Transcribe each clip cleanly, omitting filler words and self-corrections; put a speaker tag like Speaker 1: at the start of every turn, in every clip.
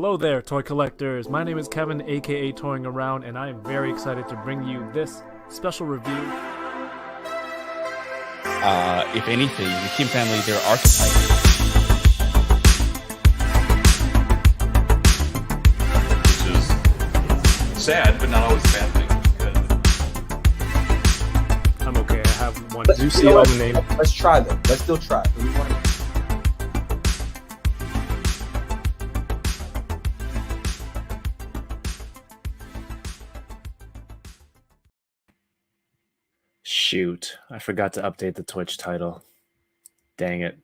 Speaker 1: Hello there, toy collectors. My name is Kevin, aka Toying Around, and I am very excited to bring you this special review.
Speaker 2: If anything, the Kim family, they're archetypes.
Speaker 3: Which is sad, but not always a bad thing.
Speaker 1: I'm okay. I have one.
Speaker 4: Let's,
Speaker 1: Do see all the name.
Speaker 4: Let's try them. Let's still try.
Speaker 1: Shoot, I forgot to update the Twitch title. Dang it.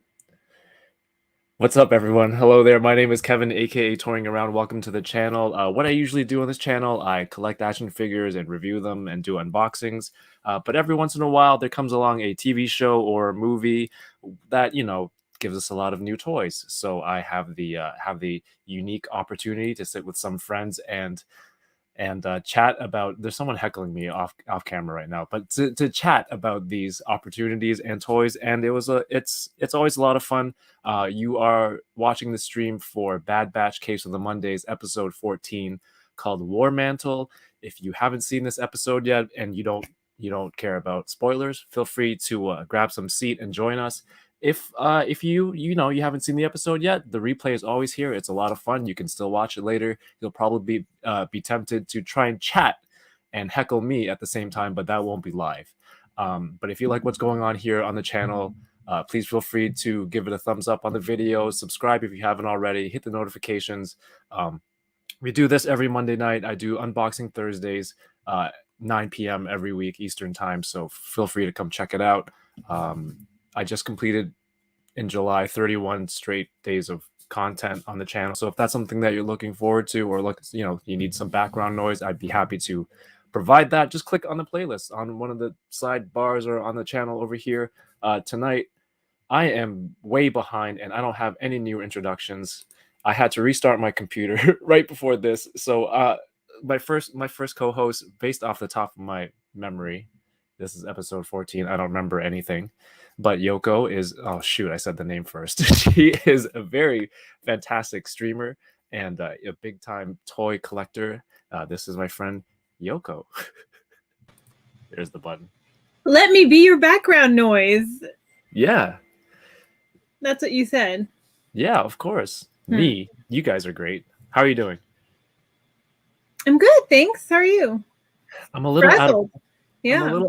Speaker 1: What's up, everyone? Hello there. My name is Kevin, aka Touring Around. Welcome to the channel. What I usually do on this channel, I collect action figures and review them and do unboxings. But every once in a while, there comes along a TV show or movie that, gives us a lot of new toys. So I have the unique opportunity to sit with some friends and chat about. There's someone heckling me off camera right now, but to chat about these opportunities and toys, and it's always a lot of fun. You are watching the stream for Bad Batch Case of the Mondays, episode 14, called War-Mantle. If you haven't seen this episode yet and you don't care about spoilers, feel free to grab some seat and join us. If you haven't seen the episode yet, the replay is always here. It's a lot of fun. You can still watch it later. You'll probably be tempted to try and chat and heckle me at the same time, but that won't be live. But if you like what's going on here on the channel, please feel free to give it a thumbs up on the video, subscribe if you haven't already, hit the notifications. We do this every Monday night. I do unboxing Thursdays, 9 p.m. every week Eastern time, so feel free to come check it out. I just completed in July 31 straight days of content on the channel. So if that's something that you're looking forward to, or you need some background noise, I'd be happy to provide that. Just click on the playlist on one of the sidebars or on the channel over here. Tonight, I am way behind and I don't have any new introductions. I had to restart my computer right before this. So my first co-host, based off the top of my memory, this is episode 14. I don't remember anything. But Yoko is, oh shoot, I said the name first. She is a very fantastic streamer and a big time toy collector. This is my friend Yoko. There's the button.
Speaker 5: Let me be your background noise.
Speaker 1: Yeah.
Speaker 5: That's what you said.
Speaker 1: Yeah, of course. Me. You guys are great. How are you doing?
Speaker 5: I'm good, thanks. How are you?
Speaker 1: I'm a little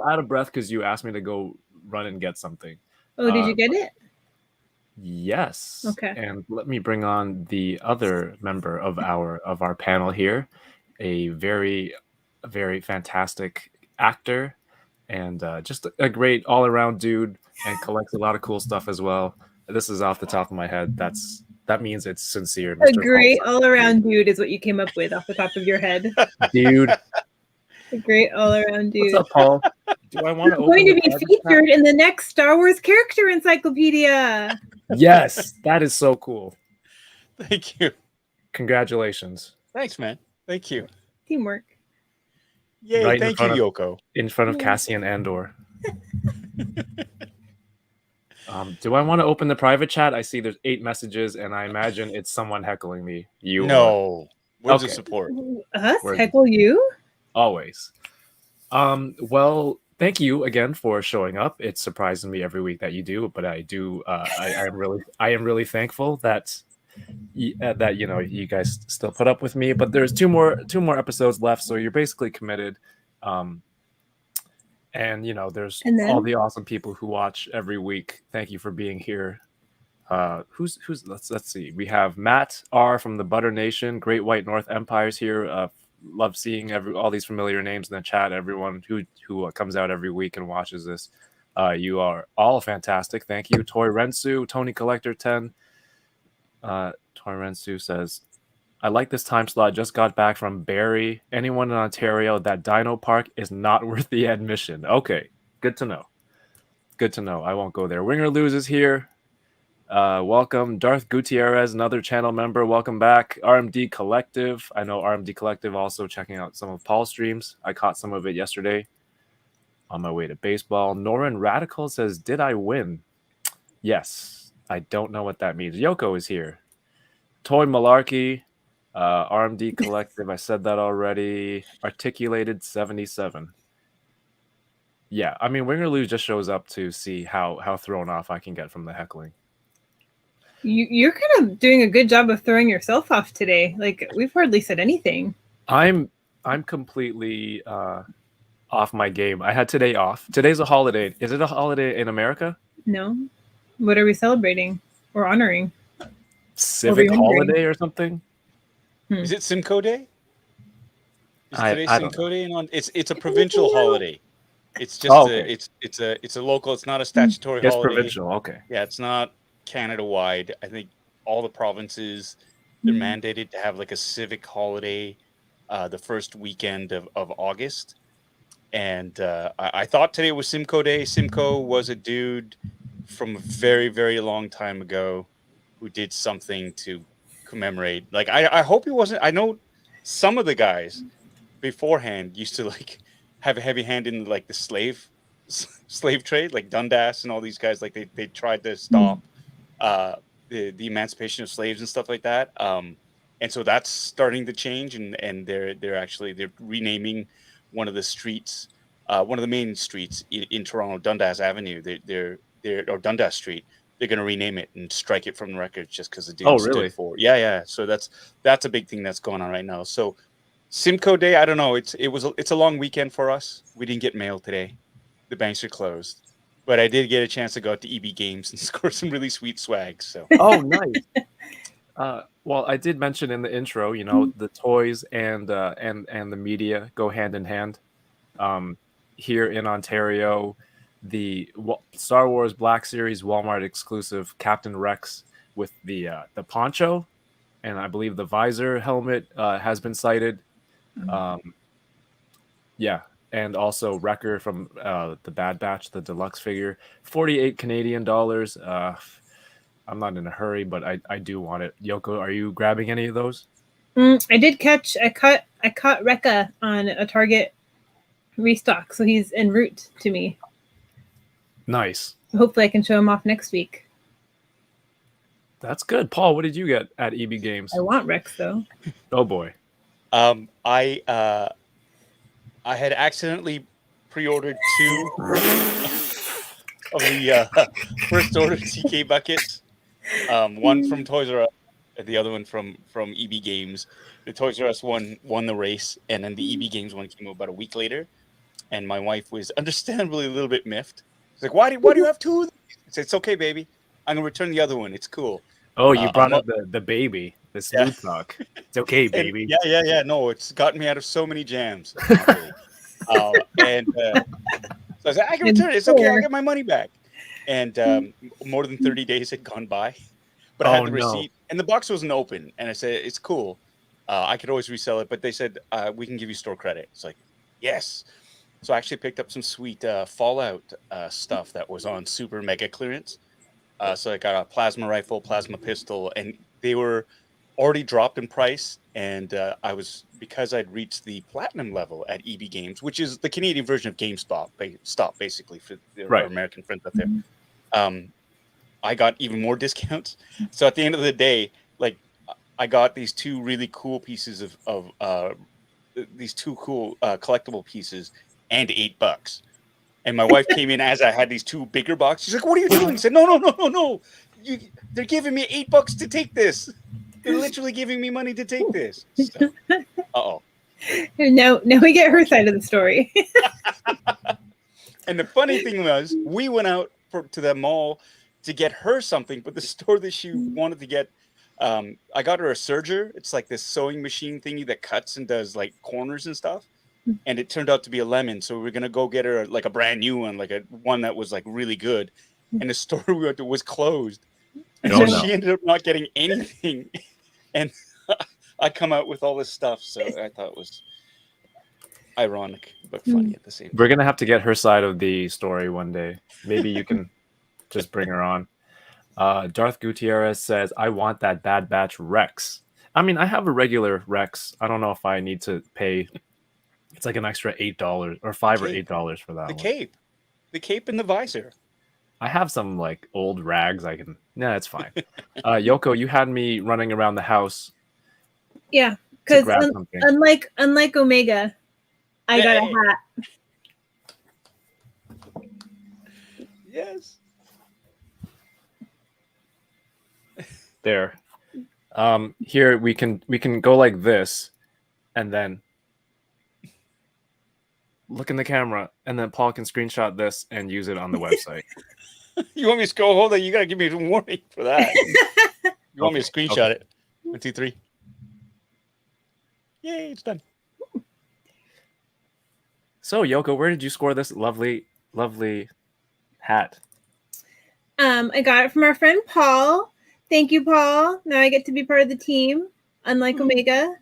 Speaker 1: out of breath because you asked me to go run and get something.
Speaker 5: Oh, did you get it?
Speaker 1: Yes.
Speaker 5: Okay.
Speaker 1: And let me bring on the other member of our panel here, a very, very fantastic actor and just a great all-around dude, and collects a lot of cool stuff as well. This is off the top of my head. That means it's sincere.
Speaker 5: A great all-around dude is what you came up with off the top of your head.
Speaker 1: Dude.
Speaker 5: A great all-around dude.
Speaker 1: What's up, Paul? Do I want to
Speaker 5: going to be featured in the next Star Wars character encyclopedia?
Speaker 1: Yes, that is so cool.
Speaker 2: Thank you.
Speaker 1: Congratulations.
Speaker 2: Thanks, man. Thank you.
Speaker 5: Teamwork.
Speaker 2: Yay,
Speaker 1: Right
Speaker 2: thank you, Yoko.
Speaker 1: In front of Cassian Andor. Do I want to open the private chat? I see there's 8 messages, and I imagine it's someone heckling me.
Speaker 2: No. Where's the support?
Speaker 5: Us? Heckle you?
Speaker 1: Always. Well, thank you again for showing up. It surprises me every week that you do, but I do. I am really thankful that you guys still put up with me. But there's two more episodes left, so you're basically committed. And there's all the awesome people who watch every week. Thank you for being here. Who's let's see. We have Matt R from the Butter Nation, Great White North Empire's here. Love seeing all these familiar names in the chat. Everyone who comes out every week and watches this, you are all fantastic. Thank you, Toy Rensu, Tony Collector 10. Toy Rensu says, "I like this time slot. Just got back from Barrie. Anyone in Ontario, that Dino Park is not worth the admission." Okay, good to know. Good to know. I won't go there. Winger Lose is here. Welcome, Darth Gutierrez, another channel member. Welcome back. RMD Collective. I know RMD Collective also checking out some of Paul's streams. I caught some of it yesterday on my way to baseball. Norin Radical says, "Did I win?" Yes. I don't know what that means. Yoko is here. Toy Malarkey. RMD Collective, I said that already. Articulated 77. Yeah, I mean, Win or Lose just shows up to see how thrown off I can get from the heckling.
Speaker 5: You're kind of doing a good job of throwing yourself off today. Like, we've hardly said anything.
Speaker 1: I'm completely off my game. I had today off. Today's a holiday. Is it a holiday in America?
Speaker 5: No? What are we celebrating or honoring?
Speaker 1: Civic
Speaker 5: remembering.
Speaker 1: holiday or something?
Speaker 3: Is it Simcoe Day? Is today
Speaker 1: I don't
Speaker 3: Simcoe Day? And it's a provincial holiday. It's just
Speaker 1: okay.
Speaker 3: it's a local. It's not a statutory
Speaker 1: Just
Speaker 3: holiday.
Speaker 1: provincial. Okay.
Speaker 3: Yeah, it's not Canada wide. I think all the provinces they're mandated to have like a civic holiday the first weekend of August. And I thought today was Simcoe Day. Simcoe was a dude from a very, very long time ago who did something to commemorate. Like I hope he wasn't. I know some of the guys beforehand used to like have a heavy hand in like the slave trade, like Dundas and all these guys. Like they tried to stop the emancipation of slaves and stuff like that. And so that's starting to change, and they're renaming one of the streets, one of the main streets in Toronto, Dundas Avenue. They're or Dundas Street. They're going to rename it and strike it from the records just because the dude stood for. Yeah. So that's a big thing that's going on right now. So Simcoe Day, I don't know. It's a long weekend for us. We didn't get mail today. The banks are closed, but I did get a chance to go out to EB Games and score some really sweet swag. So
Speaker 1: nice. Well, I did mention in the intro, you know, the toys and the media go hand in hand. Here in Ontario, the Star Wars Black Series Walmart exclusive Captain Rex with the poncho, and I believe the visor helmet has been cited. Yeah, and also Wrecker from the Bad Batch, the deluxe figure, 48 Canadian dollars. I'm not in a hurry, but I do want it. Yoko, are you grabbing any of those?
Speaker 5: I caught Rekka on a Target restock, so he's en route to me.
Speaker 1: Nice.
Speaker 5: Hopefully I can show him off next week.
Speaker 1: That's good. Paul, what did you get at EB Games?
Speaker 5: I want Rex though.
Speaker 1: Oh boy.
Speaker 3: I had accidentally pre-ordered 2 of the first order TK buckets. One from Toys R Us, and the other one from EB Games. The Toys R Us one won the race, and then the EB Games one came out about a week later. And my wife was understandably a little bit miffed. She's like, "Why do you have 2 of these?" I said, "It's okay, baby. I'm gonna return the other one. It's cool."
Speaker 1: Oh, you brought up the baby, the smooth talk. It's okay, baby.
Speaker 3: Yeah. No, it's gotten me out of so many jams. Really. So I said, "I can return it. It's okay. I'll get my money back." And more than 30 days had gone by, but I had the receipt, and the box wasn't open. And I said, "It's cool. I could always resell it." But they said, "We can give you store credit." It's like, yes. So I actually picked up some sweet Fallout stuff that was on super mega clearance. So I got a plasma rifle, plasma pistol, and they were already dropped in price. And because I'd reached the platinum level at EB Games, which is the Canadian version of GameStop, basically for our American friends out there. I got even more discounts. So at the end of the day, like I got these 2 really cool pieces of these 2 cool collectible pieces and $8. And my wife came in as I had these 2 bigger boxes. She's like, "What are you doing?" I said, No. They're giving me $8 to take this. They're literally giving me money to take this. So,
Speaker 5: Now we get her side of the story.
Speaker 3: And the funny thing was, we went out to the mall to get her something, but the store that she wanted to get, I got her a serger. It's like this sewing machine thingy that cuts and does like corners and stuff. And it turned out to be a lemon. So we were going to go get her like a brand new one, like one that was like really good. And the store we went to was closed. And so she ended up not getting anything. And I come out with all this stuff. So I thought it was ironic, but funny at the same time.
Speaker 1: We're going to have to get her side of the story one day. Maybe you can just bring her on. Darth Gutierrez says, "I want that Bad Batch Rex." I mean, I have a regular Rex. I don't know if I need to pay. It's like an extra $8 or $5 or $8 for that.
Speaker 3: The cape and the visor.
Speaker 1: I have some like old rags. It's fine. Yoko, you had me running around the house
Speaker 5: Yeah,
Speaker 1: to
Speaker 5: because
Speaker 1: grab something.
Speaker 5: unlike Omega, I got a
Speaker 3: Hey.
Speaker 5: hat.
Speaker 3: Yes.
Speaker 1: There. Here we can go like this, and then look in the camera, and then Paul can screenshot this and use it on the website.
Speaker 3: You want me to go? Hold on. You got to give me a warning for that. You want me to screenshot it? 1, 2, 3. Yay, it's done.
Speaker 1: So, Yoko, where did you score this lovely hat?
Speaker 5: I got it from our friend Paul. Thank you, Paul. Now I get to be part of the team. Unlike Omega,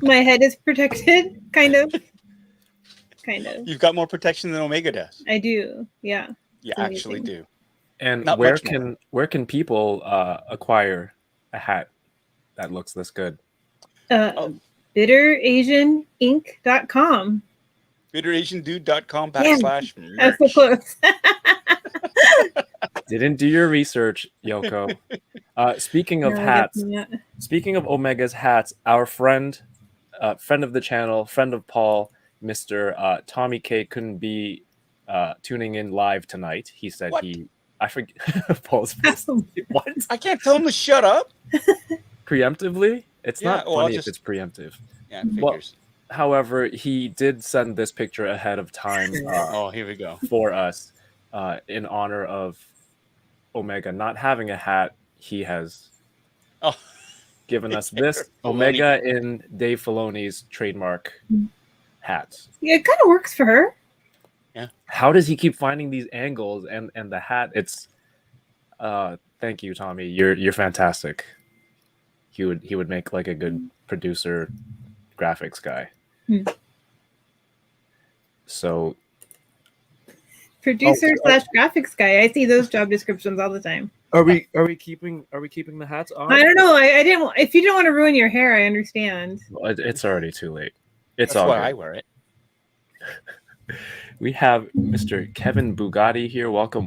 Speaker 5: my head is protected, kind of.
Speaker 3: You've got more protection than Omega does.
Speaker 5: I do. Yeah.
Speaker 3: You
Speaker 5: It's
Speaker 3: actually
Speaker 5: amazing.
Speaker 3: do.
Speaker 1: And
Speaker 3: Not
Speaker 1: where
Speaker 3: much more.
Speaker 1: can people acquire a hat that looks this good?
Speaker 5: BitterAsianInc.com.
Speaker 3: BitterAsianDude.com /
Speaker 5: That's so
Speaker 3: merch.
Speaker 5: close.
Speaker 1: Didn't do your research, Yoko. Speaking of
Speaker 5: No, I
Speaker 1: hats,
Speaker 5: guess not.
Speaker 1: speaking of Omega's hats, our friend of the channel, friend of Paul, Mr. Tommy K couldn't be tuning in live tonight. He said
Speaker 3: What?
Speaker 1: I forget Paul's face. What?
Speaker 3: I can't tell him to shut up.
Speaker 1: Preemptively? It's
Speaker 3: Yeah,
Speaker 1: not
Speaker 3: well, I'll
Speaker 1: funny
Speaker 3: just-
Speaker 1: if it's preemptive.
Speaker 3: Yeah, it figures.
Speaker 1: However, he did send this picture ahead of time
Speaker 3: Oh, here we go.
Speaker 1: for us in honor of Omega not having a hat. He has
Speaker 3: Oh,
Speaker 1: given us this
Speaker 3: Filoni.
Speaker 1: Omega in Dave Filoni's trademark hat.
Speaker 5: Yeah, it kind of works for her.
Speaker 1: How does he keep finding these angles and the hat? It's thank you, Tommy. You're fantastic. He would make like a good producer graphics guy. So
Speaker 5: Producer / graphics guy. I see those job descriptions all the time.
Speaker 1: are we keeping the hats on?
Speaker 5: I don't know. I didn't. If you don't want to ruin your hair, I understand.
Speaker 1: Well, it's already too late. It's
Speaker 3: That's
Speaker 1: all
Speaker 3: why
Speaker 1: good.
Speaker 3: I wear it.
Speaker 1: We have Mr. Kevin Bugatti here. Welcome.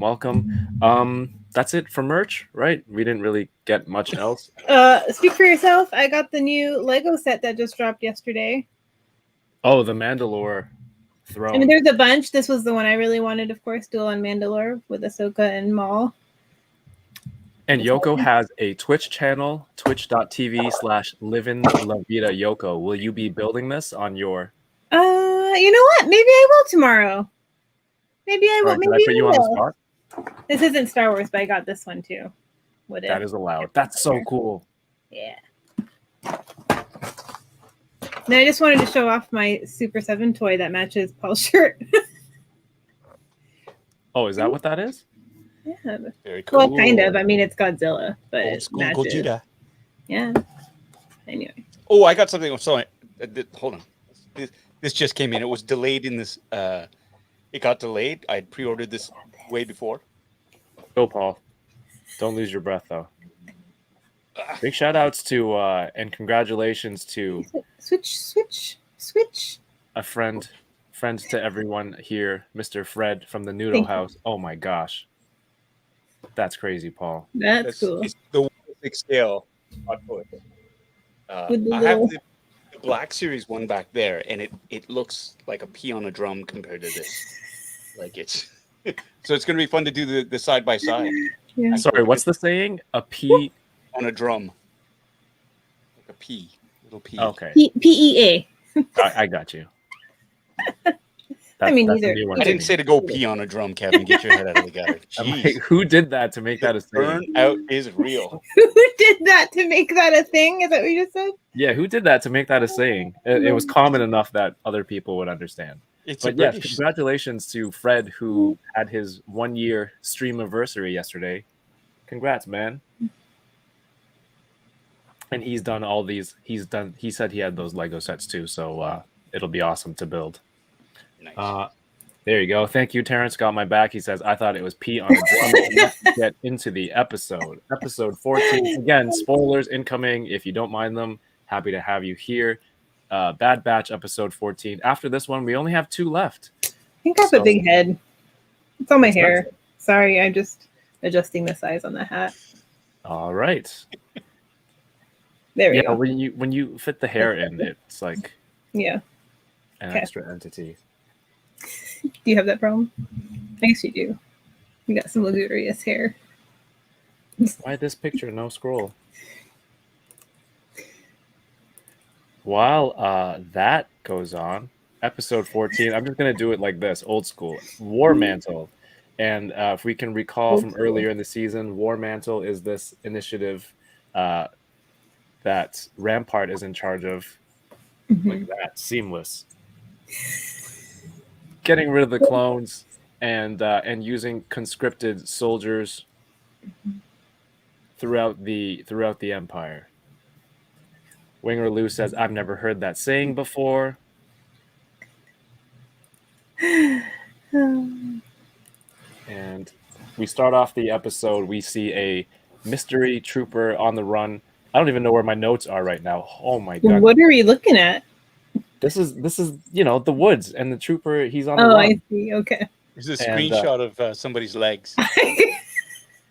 Speaker 1: That's it for merch, right? We didn't really get much else.
Speaker 5: Speak for yourself. I got the new Lego set that just dropped yesterday.
Speaker 1: Oh, the Mandalore throne.
Speaker 5: I mean, there's a bunch. This was the one I really wanted, of course, Duel on Mandalore with Ahsoka and Maul.
Speaker 1: And Yoko has a Twitch channel, twitch.tv/Livin La Vida Yoko. Will you be building this on your...
Speaker 5: You know what? Maybe I will tomorrow. Maybe I will.
Speaker 1: Sorry, did I
Speaker 5: Maybe
Speaker 1: put
Speaker 5: I
Speaker 1: you
Speaker 5: will.
Speaker 1: on the spot?
Speaker 5: This isn't Star Wars, but I got this one too. What
Speaker 1: That is allowed. That's so cool.
Speaker 5: Yeah. Now I just wanted to show off my Super 7 toy that matches Paul's shirt.
Speaker 1: Oh, is that what that is?
Speaker 5: Yeah.
Speaker 3: Very cool.
Speaker 5: Well, kind of. I mean, it's Godzilla, but
Speaker 3: Old
Speaker 5: it
Speaker 3: school
Speaker 5: matches.
Speaker 3: Gogeta.
Speaker 5: Yeah. Anyway.
Speaker 3: Oh, I got something. Sorry. Hold on. This just came in. It was delayed in this. It got delayed. I had pre-ordered this way before.
Speaker 1: Go, Paul. Don't lose your breath, though. Big shout outs to and congratulations to
Speaker 5: Switch.
Speaker 1: a friend to everyone here, Mr. Fred from the Noodle House. Oh my gosh. That's crazy, Paul.
Speaker 5: That's cool.
Speaker 3: It's the 1/6 scale. With the I have the Black Series one back there, and it looks like a pea on a drum compared to this. Like it's so it's gonna be fun to do the side by side.
Speaker 5: Yeah.
Speaker 1: Sorry, what's the saying? A pea
Speaker 3: On a drum. Like a pea. Little pea.
Speaker 1: Okay.
Speaker 5: PEA.
Speaker 1: I got you.
Speaker 5: I mean,
Speaker 1: that's a
Speaker 5: either-
Speaker 1: new one
Speaker 3: I
Speaker 1: to
Speaker 3: didn't
Speaker 1: me.
Speaker 3: say to go pee on a drum, Kevin. Get your head out of the gutter.
Speaker 1: I'm
Speaker 3: Jeez.
Speaker 1: like, who did that to make that a
Speaker 3: The
Speaker 1: saying?
Speaker 3: burnout is real.
Speaker 5: Who did that to make that a thing? Is that what you just said?
Speaker 1: Yeah, who did that to make that a saying? It was common enough that other people would understand.
Speaker 3: It's
Speaker 1: But
Speaker 3: a
Speaker 1: yes,
Speaker 3: British.
Speaker 1: congratulations to Fred, who had his 1-year stream anniversary yesterday. Congrats, man. And he's done all these. He said he had those Lego sets too, so it'll be awesome to build.
Speaker 3: Nice.
Speaker 1: There you go. Thank you, Terrence. Got my back. He says, I thought it was pee on a drum. Let's get into the episode. Episode 14. Again, spoilers incoming. If you don't mind them, happy to have you here. Bad Batch, episode 14. After this one, we only have 2 left.
Speaker 5: I think I have
Speaker 1: So-
Speaker 5: a big head. It's on my
Speaker 1: That's
Speaker 5: hair.
Speaker 1: nice.
Speaker 5: Sorry, I'm just adjusting the size on the hat.
Speaker 1: All right.
Speaker 5: There we
Speaker 1: Yeah,
Speaker 5: go.
Speaker 1: when you fit the hair in, it's like
Speaker 5: Yeah.
Speaker 1: an
Speaker 5: Okay.
Speaker 1: extra entity.
Speaker 5: Do you have that problem? I guess you do. You got some luxurious hair.
Speaker 1: Why this picture? No scroll. While that goes on, episode 14, I'm just going to do it like this, old school. War-Mantle. And if we can recall
Speaker 5: Old
Speaker 1: from
Speaker 5: school.
Speaker 1: earlier in the season, War-Mantle is this initiative that Rampart is in charge of. Like that, seamless. Getting rid of the clones and using conscripted soldiers throughout the Empire. Winger Lou says, "I've never heard that saying before." And we start off the episode. We see a mystery trooper on the run. I don't even know where my notes are right now. Oh my god!
Speaker 5: What are we looking at?
Speaker 1: This is the woods and the trooper. He's on the
Speaker 5: Oh,
Speaker 1: run.
Speaker 5: I see. Okay.
Speaker 3: There's a
Speaker 1: And,
Speaker 3: screenshot of somebody's legs.
Speaker 5: I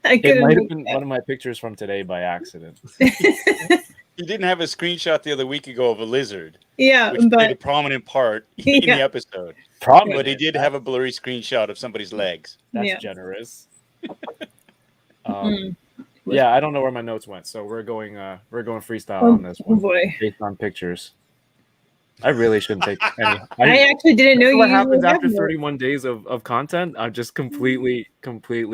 Speaker 1: It
Speaker 5: couldn't
Speaker 1: might have
Speaker 5: make
Speaker 1: been
Speaker 5: that.
Speaker 1: one of my pictures from today by accident.
Speaker 3: He didn't have a screenshot the other week ago of a lizard,
Speaker 5: Yeah,
Speaker 3: which played a
Speaker 5: but
Speaker 3: prominent part in
Speaker 5: Yeah.
Speaker 3: the episode.
Speaker 1: Prominent.
Speaker 3: But he did have a blurry screenshot of somebody's legs.
Speaker 1: That's
Speaker 5: Yeah.
Speaker 1: generous.
Speaker 5: Mm.
Speaker 1: Yeah, I don't know where my notes went, so we're going freestyle
Speaker 5: Oh,
Speaker 1: on this
Speaker 5: oh
Speaker 1: one
Speaker 5: boy.
Speaker 1: based on pictures. I really shouldn't take any.
Speaker 5: I actually didn't know
Speaker 1: This is
Speaker 5: you
Speaker 1: what
Speaker 5: usually
Speaker 1: happens
Speaker 5: have
Speaker 1: after
Speaker 5: those.
Speaker 1: 31 days of content. I'm just completely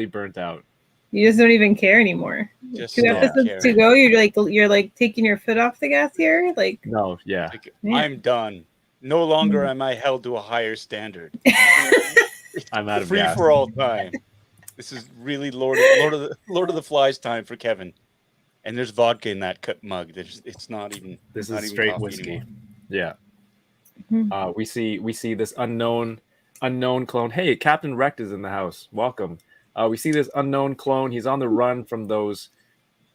Speaker 1: burnt out.
Speaker 5: You just don't even care anymore.
Speaker 3: Just
Speaker 5: 2
Speaker 3: stop
Speaker 5: episodes
Speaker 3: caring.
Speaker 5: to go. You're like taking your foot off the gas here. Like
Speaker 1: No, yeah.
Speaker 3: Like,
Speaker 5: Yeah.
Speaker 3: I'm done. No longer am I held to a higher standard.
Speaker 1: I'm out of
Speaker 3: Free
Speaker 1: gas.
Speaker 3: for all time. This is really Lord of the Flies time for Kevin. And there's vodka in that cup mug. It's not even.
Speaker 1: This
Speaker 3: not
Speaker 1: is
Speaker 3: even
Speaker 1: straight
Speaker 3: coffee
Speaker 1: whiskey.
Speaker 3: anymore.
Speaker 1: Yeah.
Speaker 5: Mhm.
Speaker 1: We see this unknown clone. Hey, Captain Wrecked is in the house. Welcome. We see this unknown clone. He's on the run from those.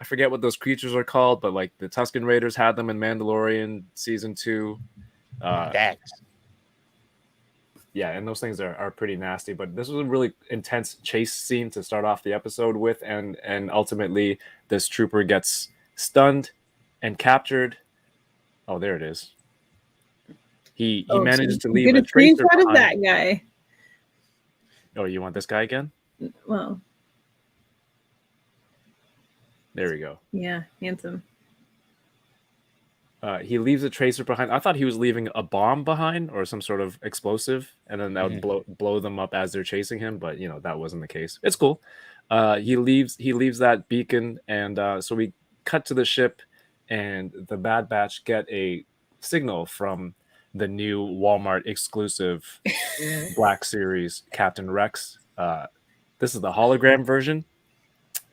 Speaker 1: I forget what those creatures are called, but like the Tusken Raiders had them in Mandalorian season 2.
Speaker 3: Dax.
Speaker 1: Yeah, and those things are pretty nasty. But this was a really intense chase scene to start off the episode with, and ultimately this trooper gets stunned and captured. Oh, there it is. He
Speaker 5: Oh,
Speaker 1: manages
Speaker 5: so
Speaker 1: to
Speaker 5: you
Speaker 1: leave
Speaker 5: get
Speaker 1: a
Speaker 5: a
Speaker 1: tracer
Speaker 5: screenshot of
Speaker 1: behind.
Speaker 5: that guy.
Speaker 1: Oh, you want this guy again?
Speaker 5: Well,
Speaker 1: There we go.
Speaker 5: yeah, handsome.
Speaker 1: He leaves a tracer behind. I thought he was leaving a bomb behind or some sort of explosive, and then that would blow them up as they're chasing him. But that wasn't the case. It's cool. He leaves that beacon, and so we cut to the ship, and the Bad Batch get a signal from the new Walmart exclusive Black Series Captain Rex. This is the hologram version.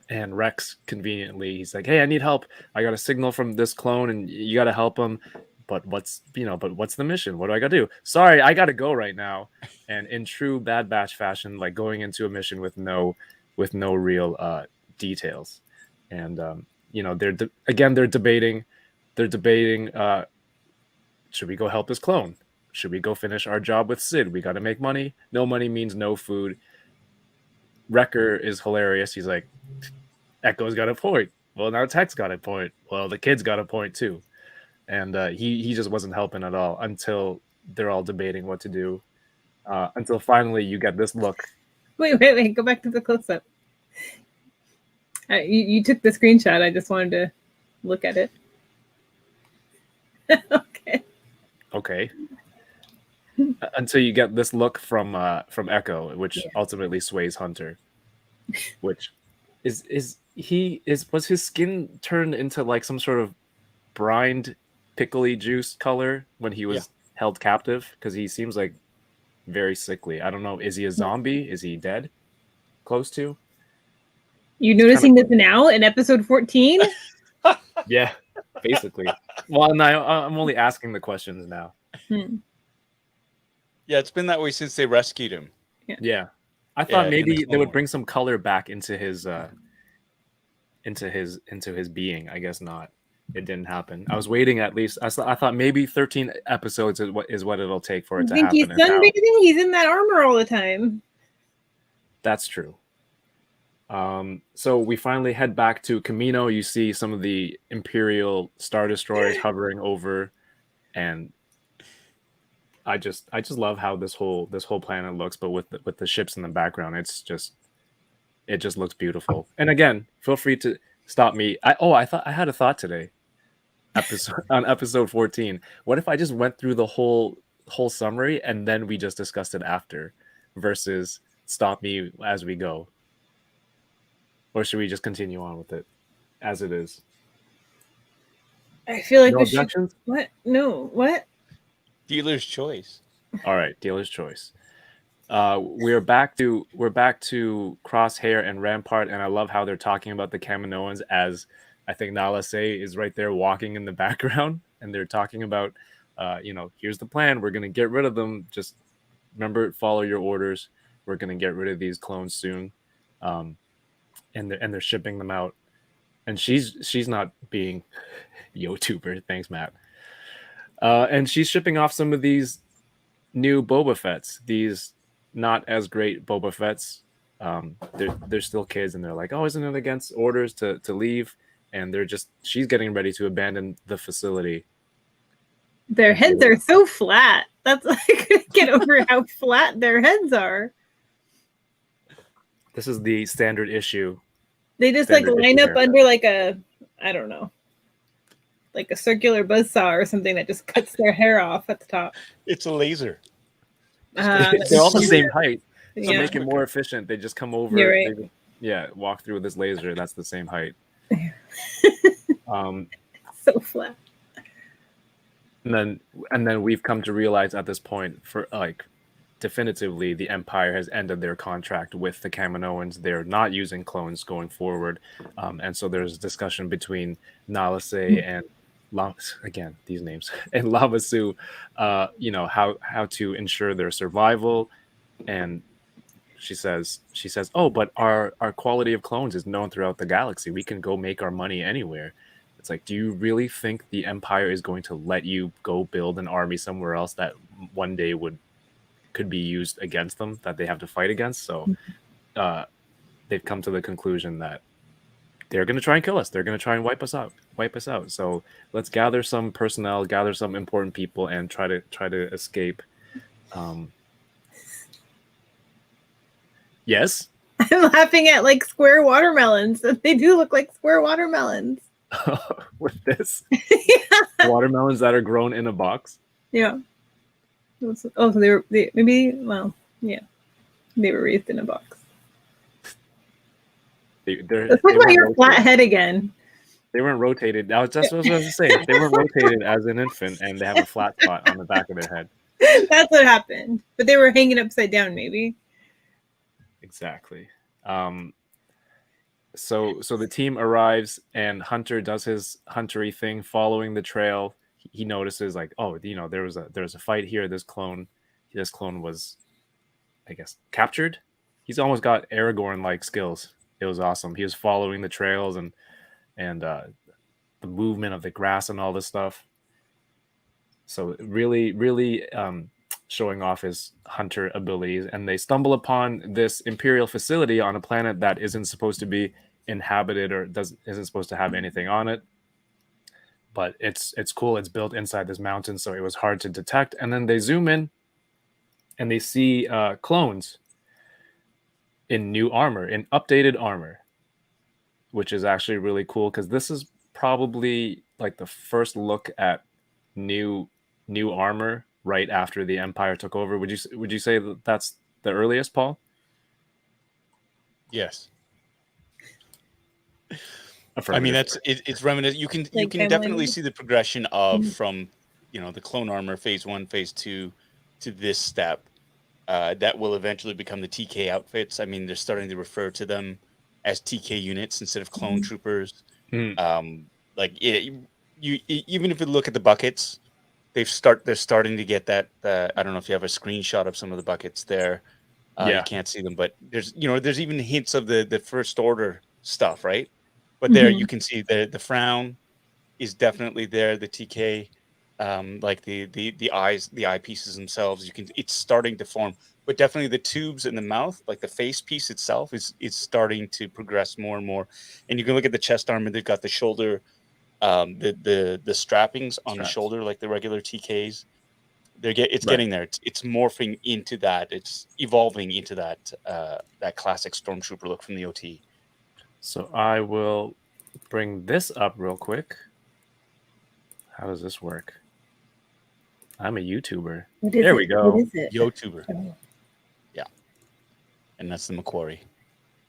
Speaker 1: And Rex conveniently, he's like, "Hey, I need help. I got a signal from this clone, and you got to help him. But what's the mission? What do I got to do? Sorry, I got to go right now." And in true Bad Batch fashion, like going into a mission with no real details. And they're debating. Should we go help this clone? Should we go finish our job with Sid? We got to make money. No money means no food. Wrecker is hilarious. He's like, Echo's got a point. Well, now Tech's got a point. Well, the kid's got a point too. And he just wasn't helping at all until they're all debating what to do. Until finally you get this look.
Speaker 5: Wait. Go back to the close-up. You took the screenshot. I just wanted to look at it.
Speaker 1: Okay. Until you get this look from Echo, which ultimately sways Hunter. Which was his skin turned into like some sort of brined pickly juice color when he was held captive? Because he seems like very sickly. I don't know. Is he a zombie? Is he dead? Close to?
Speaker 5: You noticing this now in episode 14?
Speaker 1: Yeah, basically. Well, no, I'm only asking the questions now.
Speaker 3: Yeah, it's been that way since they rescued him.
Speaker 1: Yeah. I thought
Speaker 3: in
Speaker 1: maybe
Speaker 3: the
Speaker 1: they would
Speaker 3: Clone
Speaker 1: bring some color back into his being. I guess not. It didn't happen. I was waiting at least. I thought maybe 13 episodes is what it'll take for it to
Speaker 5: think
Speaker 1: happen.
Speaker 5: he's sunbathing? He's in that armor all the time.
Speaker 1: That's true. So we finally head back to Camino. You see some of the Imperial Star Destroyers hovering over, and I just love how this whole planet looks, but with the ships in the background, it just looks beautiful. And again, feel free to stop me. I thought I had a thought today. Episode 14. What if I just went through the whole summary and then we just discussed it after versus stop me as we go? Or should we just continue on with it as it is?
Speaker 5: I feel like
Speaker 1: No
Speaker 5: we should.
Speaker 1: objections?
Speaker 5: What? No. What?
Speaker 3: Dealer's choice.
Speaker 1: All right, dealer's choice. We're back to Crosshair and Rampart, and I love how they're talking about the Kaminoans as I think Nala Say is right there walking in the background, and they're talking about, here's the plan. We're gonna get rid of them. Just remember, follow your orders. We're gonna get rid of these clones soon, and they're shipping them out. And she's not being YouTuber. Thanks, Matt. And she's shipping off some of these new Boba Fett's. These not as great Boba Fett's. They're still kids, and they're like, oh, isn't it against orders to leave? And she's getting ready to abandon the facility.
Speaker 5: Their heads are so flat. That's I couldn't get over how flat their heads are.
Speaker 1: This is the standard issue.
Speaker 5: They just line up under I don't know, like a circular buzzsaw or something that just cuts their hair off at the top.
Speaker 3: It's a laser.
Speaker 1: They're all the same height. To
Speaker 5: Yeah.
Speaker 1: make it more efficient, they just come over.
Speaker 5: You're right.
Speaker 1: Walk through this laser. That's the same height.
Speaker 5: So flat.
Speaker 1: And then we've come to realize at this point, for definitively, the Empire has ended their contract with the Kaminoans. They're not using clones going forward, and so there's discussion between Nala Say and again these names and Lama Su, how to ensure their survival. And she says, oh, but our quality of clones is known throughout the galaxy. We can go make our money anywhere. It's like, do you really think the Empire is going to let you go build an army somewhere else that one day could be used against them, that they have to fight against? So they've come to the conclusion that they're going to try and kill us. They're going to try and wipe us out. So let's gather some personnel, gather some important people, and try to escape. Yes.
Speaker 5: I'm laughing at square watermelons. They do look like square watermelons.
Speaker 1: With this,
Speaker 5: Yeah.
Speaker 1: watermelons that are grown in a box.
Speaker 5: Yeah. So they were raised in a box. Let's talk about your flat head again.
Speaker 1: They weren't rotated. That's what I was going to say. They weren't rotated as an infant, and they have a flat spot on the back of their head.
Speaker 5: That's what happened. But they were hanging upside down, maybe.
Speaker 1: Exactly. So the team arrives, and Hunter does his huntery thing, following the trail. He notices there was a fight here. This clone was, I guess, captured. He's almost got Aragorn-like skills. It was awesome. He was following the trails and the movement of the grass and all this stuff. So really, really showing off his hunter abilities. And they stumble upon this Imperial facility on a planet that isn't supposed to be inhabited or isn't supposed to have anything on it. But it's cool. It's built inside this mountain, so it was hard to detect. And then they zoom in, and they see clones in new armor, in updated armor, which is actually really cool because this is probably the first look at new armor right after the Empire took over. Would you say that that's the earliest, Paul?
Speaker 3: Yes. I mean, it's reminiscent. You can definitely see the progression of from the clone armor phase 1, phase 2 to this step. That will eventually become the TK outfits. I mean, they're starting to refer to them as TK units instead of clone troopers. Even if you look at the buckets, they're starting to get that. I don't know if you have a screenshot of some of the buckets there. You can't see them, but there's even hints of the first order stuff, right? But there you can see the frown is definitely there. The TK like the eyes, the eyepieces themselves. It's starting to form, but definitely the tubes in the mouth, like the face piece itself, is starting to progress more and more. And you can look at the chest armor; they've got the shoulder, the strappings on the
Speaker 1: Straps.
Speaker 3: shoulder, like the regular TKs. It's
Speaker 1: Right.
Speaker 3: getting there. It's morphing into that. It's evolving into that that classic stormtrooper look from the OT.
Speaker 1: So I will bring this up real quick. How does this work? I'm a YouTuber.
Speaker 5: What is
Speaker 1: There
Speaker 5: it?
Speaker 1: we go.
Speaker 5: What is it?
Speaker 3: YouTuber.
Speaker 5: Oh.
Speaker 3: Yeah. And that's the Macquarie.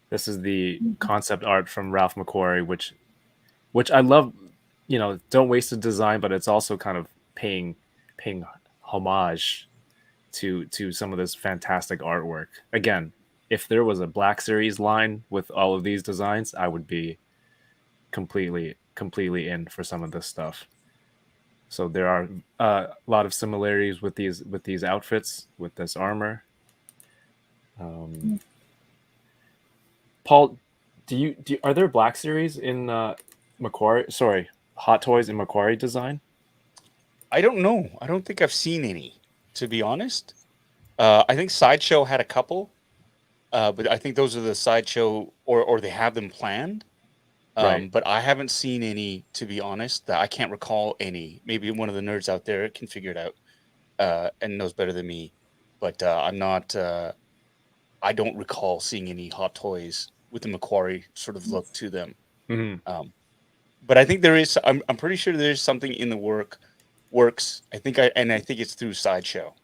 Speaker 1: This is the concept art from Ralph McQuarrie, which I love. You know, don't waste a design, but it's also kind of paying homage to some of this fantastic artwork. Again, if there was a Black Series line with all of these designs, I would be completely in for some of this stuff. So there are a lot of similarities with these outfits, with this armor. Paul, are there Black Series in Macquarie? Sorry, Hot Toys in Macquarie design?
Speaker 3: I don't know. I don't think I've seen any, to be honest. I think Sideshow had a couple, but I think those are the Sideshow, or they have them planned.
Speaker 1: Right.
Speaker 3: But I haven't seen any, to be honest. That I can't recall any. Maybe one of the nerds out there can figure it out and knows better than me. But I'm not. I don't recall seeing any Hot Toys with the Macquarie sort of look to them.
Speaker 1: Mm-hmm.
Speaker 3: But I think there is. I'm pretty sure there's something in the works. I think it's through Sideshow.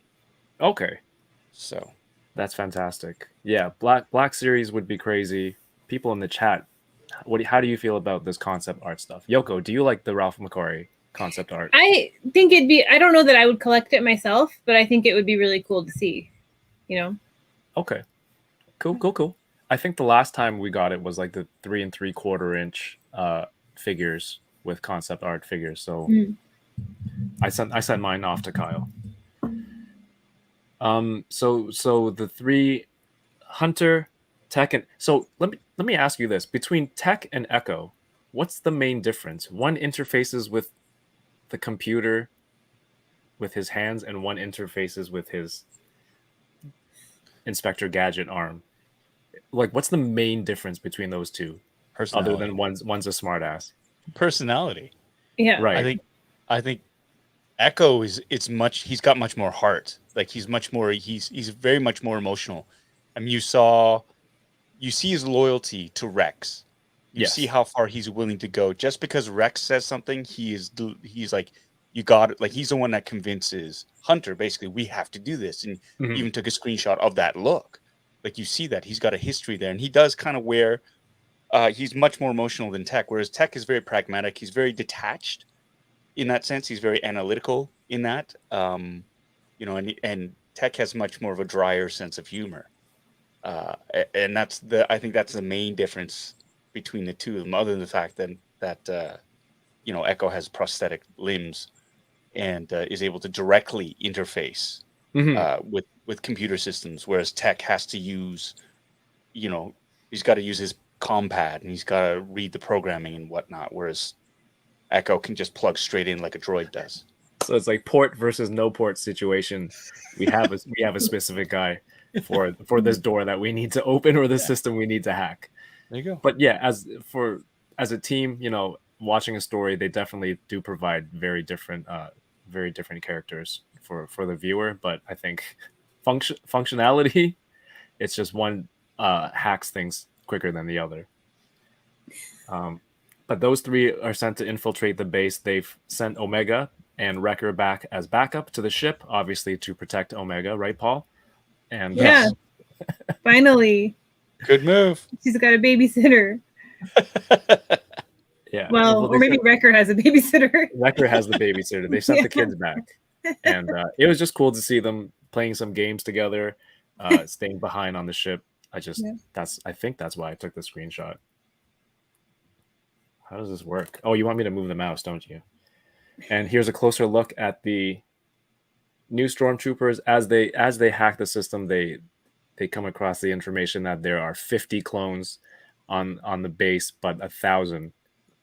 Speaker 1: Okay,
Speaker 3: So
Speaker 1: that's fantastic. Yeah, Black Series would be crazy. People in the chat, how do you feel about this concept art stuff? Yoko, do you like the Ralph McQuarrie concept art?
Speaker 5: I think it'd be. I don't know that I would collect it myself, but I think it would be really cool to see. You know.
Speaker 1: Okay, cool. I think the last time we got it was like the 3 3/4 inch figures with concept art figures. So I sent mine off to Kyle. So the three, Hunter, Tech, and so let me ask you this: between Tech and Echo, what's the main difference? One interfaces with the computer with his hands, and one interfaces with his Inspector Gadget arm. Like, what's the main difference between those two, other than one's a smartass?
Speaker 3: Personality.
Speaker 5: Yeah.
Speaker 1: Right.
Speaker 3: I think Echo he's got much more heart. Like he's very much more emotional. I mean, you see his loyalty to Rex. You see how far he's willing to go. Just because Rex says something, he's like, you got it. Like he's the one that convinces Hunter, basically, we have to do this. And even took a screenshot of that look. Like you see that he's got a history there, and he does kind of wear. He's much more emotional than Tech, whereas Tech is very pragmatic. He's very detached in that sense. He's very analytical in that. And Tech has much more of a drier sense of humor. And I think that's the main difference between the two of them, other than the fact that Echo has prosthetic limbs and is able to directly interface with computer systems, whereas Tech has to use, he's got to use his compad and he's got to read the programming and whatnot, whereas Echo can just plug straight in like a droid does.
Speaker 1: So it's like port versus no port situation. We have a specific guy for this door that we need to open, or the system we need to hack.
Speaker 3: There you go.
Speaker 1: But yeah, as a team, watching a story, they definitely do provide very different characters for the viewer. But I think functionality, it's just one hacks things quicker than the other. But those three are sent to infiltrate the base. They've sent Omega and Wrecker back as backup to the ship, obviously to protect Omega, right, Paul? And
Speaker 5: yeah, finally,
Speaker 3: good move.
Speaker 5: She's got a babysitter.
Speaker 1: Yeah.
Speaker 5: Well, or maybe Wrecker has a babysitter.
Speaker 1: Wrecker has the babysitter. They sent the kids back, and it was just cool to see them playing some games together, staying behind on the ship. I think that's why I took the screenshot. How does this work? Oh, you want me to move the mouse, don't you? And here's a closer look at the new stormtroopers as they hack the system. They come across the information that there are 50 clones on the base, but 1,000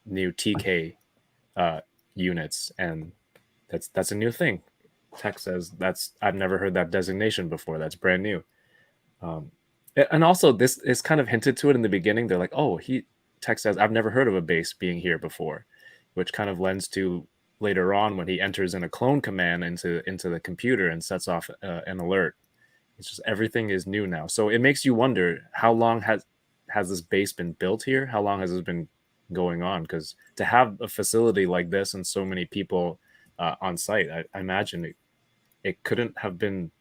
Speaker 1: new TK units, and that's a new thing. Tech says I've never heard that designation before. That's brand new. And also this is kind of hinted to it in the beginning. They're like, oh, Tech says I've never heard of a base being here before, which kind of lends to later on when he enters in a clone command into the computer and sets off an alert. It's just everything is new now. So it makes you wonder, how long has this base been built here? How long has this been going on? Because to have a facility like this and so many people on site, I imagine it couldn't have been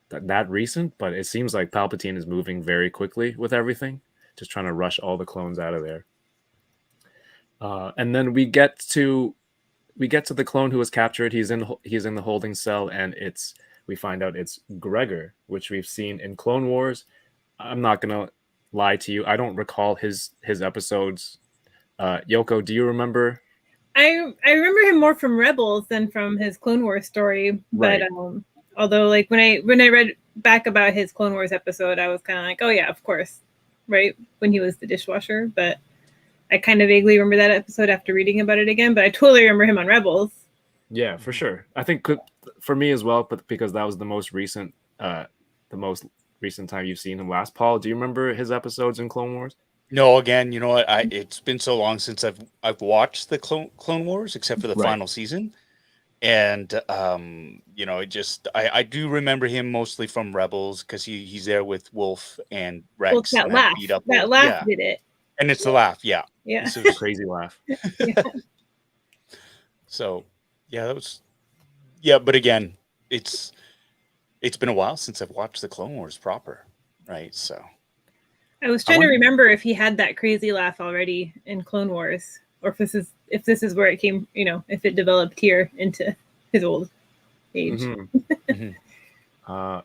Speaker 1: that recent, but it seems like Palpatine is moving very quickly with everything, just trying to rush all the clones out of there. And then we get to the clone who was captured. He's in the holding cell, and we find out it's Gregor, which we've seen in Clone Wars. I'm not gonna lie to you, I don't recall his episodes. Yoko, do you remember?
Speaker 5: I remember him more from Rebels than from his Clone Wars story.
Speaker 1: Right.
Speaker 5: But although like when I read back about his Clone Wars episode, I was kind of like, oh yeah, of course, right, when he was the dishwasher. But I kind of vaguely remember that episode after reading about it again. But I totally remember him on Rebels.
Speaker 1: Yeah, for sure. I think for me as well, but because that was the most recent time you've seen him last. Paul, do you remember his episodes in Clone Wars?
Speaker 3: No, again, you know what? It's been so long since I've watched the Clone Wars, except for the final season, and you know, I do remember him mostly from Rebels because he's there with Wolf and Rex.
Speaker 5: Well, that laugh did it,
Speaker 3: and it's the laugh, yeah.
Speaker 1: It's a crazy laugh.
Speaker 5: Yeah.
Speaker 3: So, yeah, that was, yeah. But again, it's been a while since I've watched the Clone Wars proper, right? So.
Speaker 5: I was trying to remember if he had that crazy laugh already in Clone Wars, or if this is where it came, you know, if it developed here into his old age.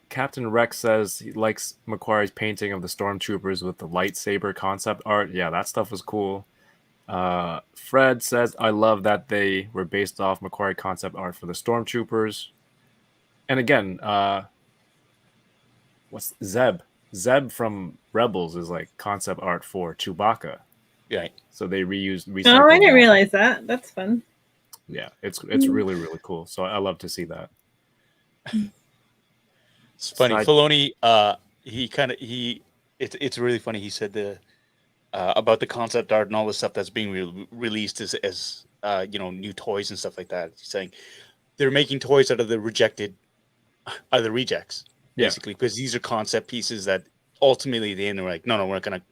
Speaker 1: Captain Rex says he likes Macquarie's painting of the stormtroopers with the lightsaber concept art. Yeah, that stuff was cool. Fred says, I love that they were based off Macquarie concept art for the stormtroopers. And again, what's Zeb? Zeb from Rebels is like concept art for Chewbacca.
Speaker 3: Yeah.
Speaker 1: So they recycled.
Speaker 5: Oh, I didn't realize that. That's fun.
Speaker 1: Yeah, it's really, really cool. So I love to see that.
Speaker 3: It's funny. Filoni, it's really funny. He said about the concept art and all the stuff that's being released as you know, new toys and stuff like that. He's saying they're making toys out of the rejects. Basically, because these are concept pieces that ultimately they were like, no, we're not gonna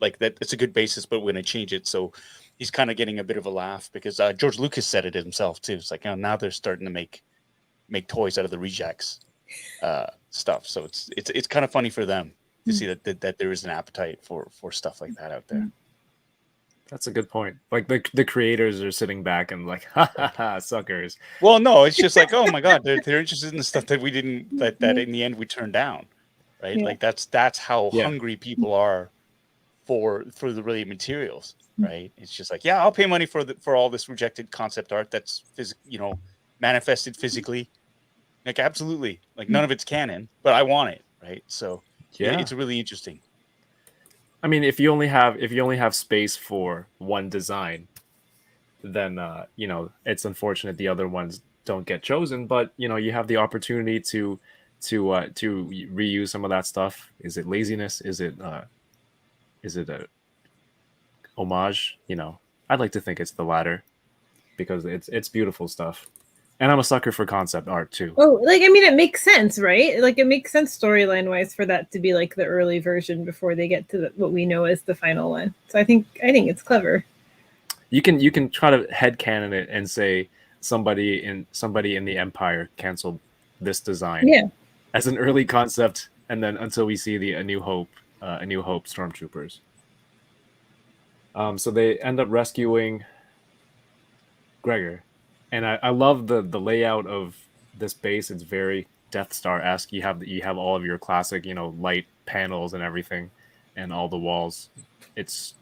Speaker 3: like that. It's a good basis, but we're gonna change it. So he's kind of getting a bit of a laugh because George Lucas said it himself too. It's like, you know, now they're starting to make toys out of the rejects stuff. So it's kind of funny for them to see that there is an appetite for stuff like that out there.
Speaker 1: That's a good point. Like the creators are sitting back and like, ha ha ha, suckers.
Speaker 3: Well, no, it's just like, oh my god, they're interested in the stuff that we didn't that in the end we turned down, right? Like that's how hungry people are for the really materials, right? It's just like, yeah, I'll pay money for all this rejected concept art that's manifested physically. Like absolutely, like none of it's canon, but I want it, right? So it's really interesting.
Speaker 1: I mean, if you only have space for one design, then you know, it's unfortunate the other ones don't get chosen. But you know, you have the opportunity to reuse some of that stuff. Is it laziness? Is it a homage? You know, I'd like to think it's the latter because it's beautiful stuff. And I'm a sucker for concept art too.
Speaker 5: Oh, like, I mean, it makes sense, right? Like, it makes sense storyline wise for that to be like the early version before they get to what we know as the final one. So I think it's clever.
Speaker 1: You can try to headcanon it and say somebody in the Empire canceled this design as an early concept, and then until we see the A New Hope stormtroopers. So they end up rescuing Gregor. And I love the layout of this base. It's very Death Star-esque. You have all of your classic, you know, light panels and everything, and all the walls. It's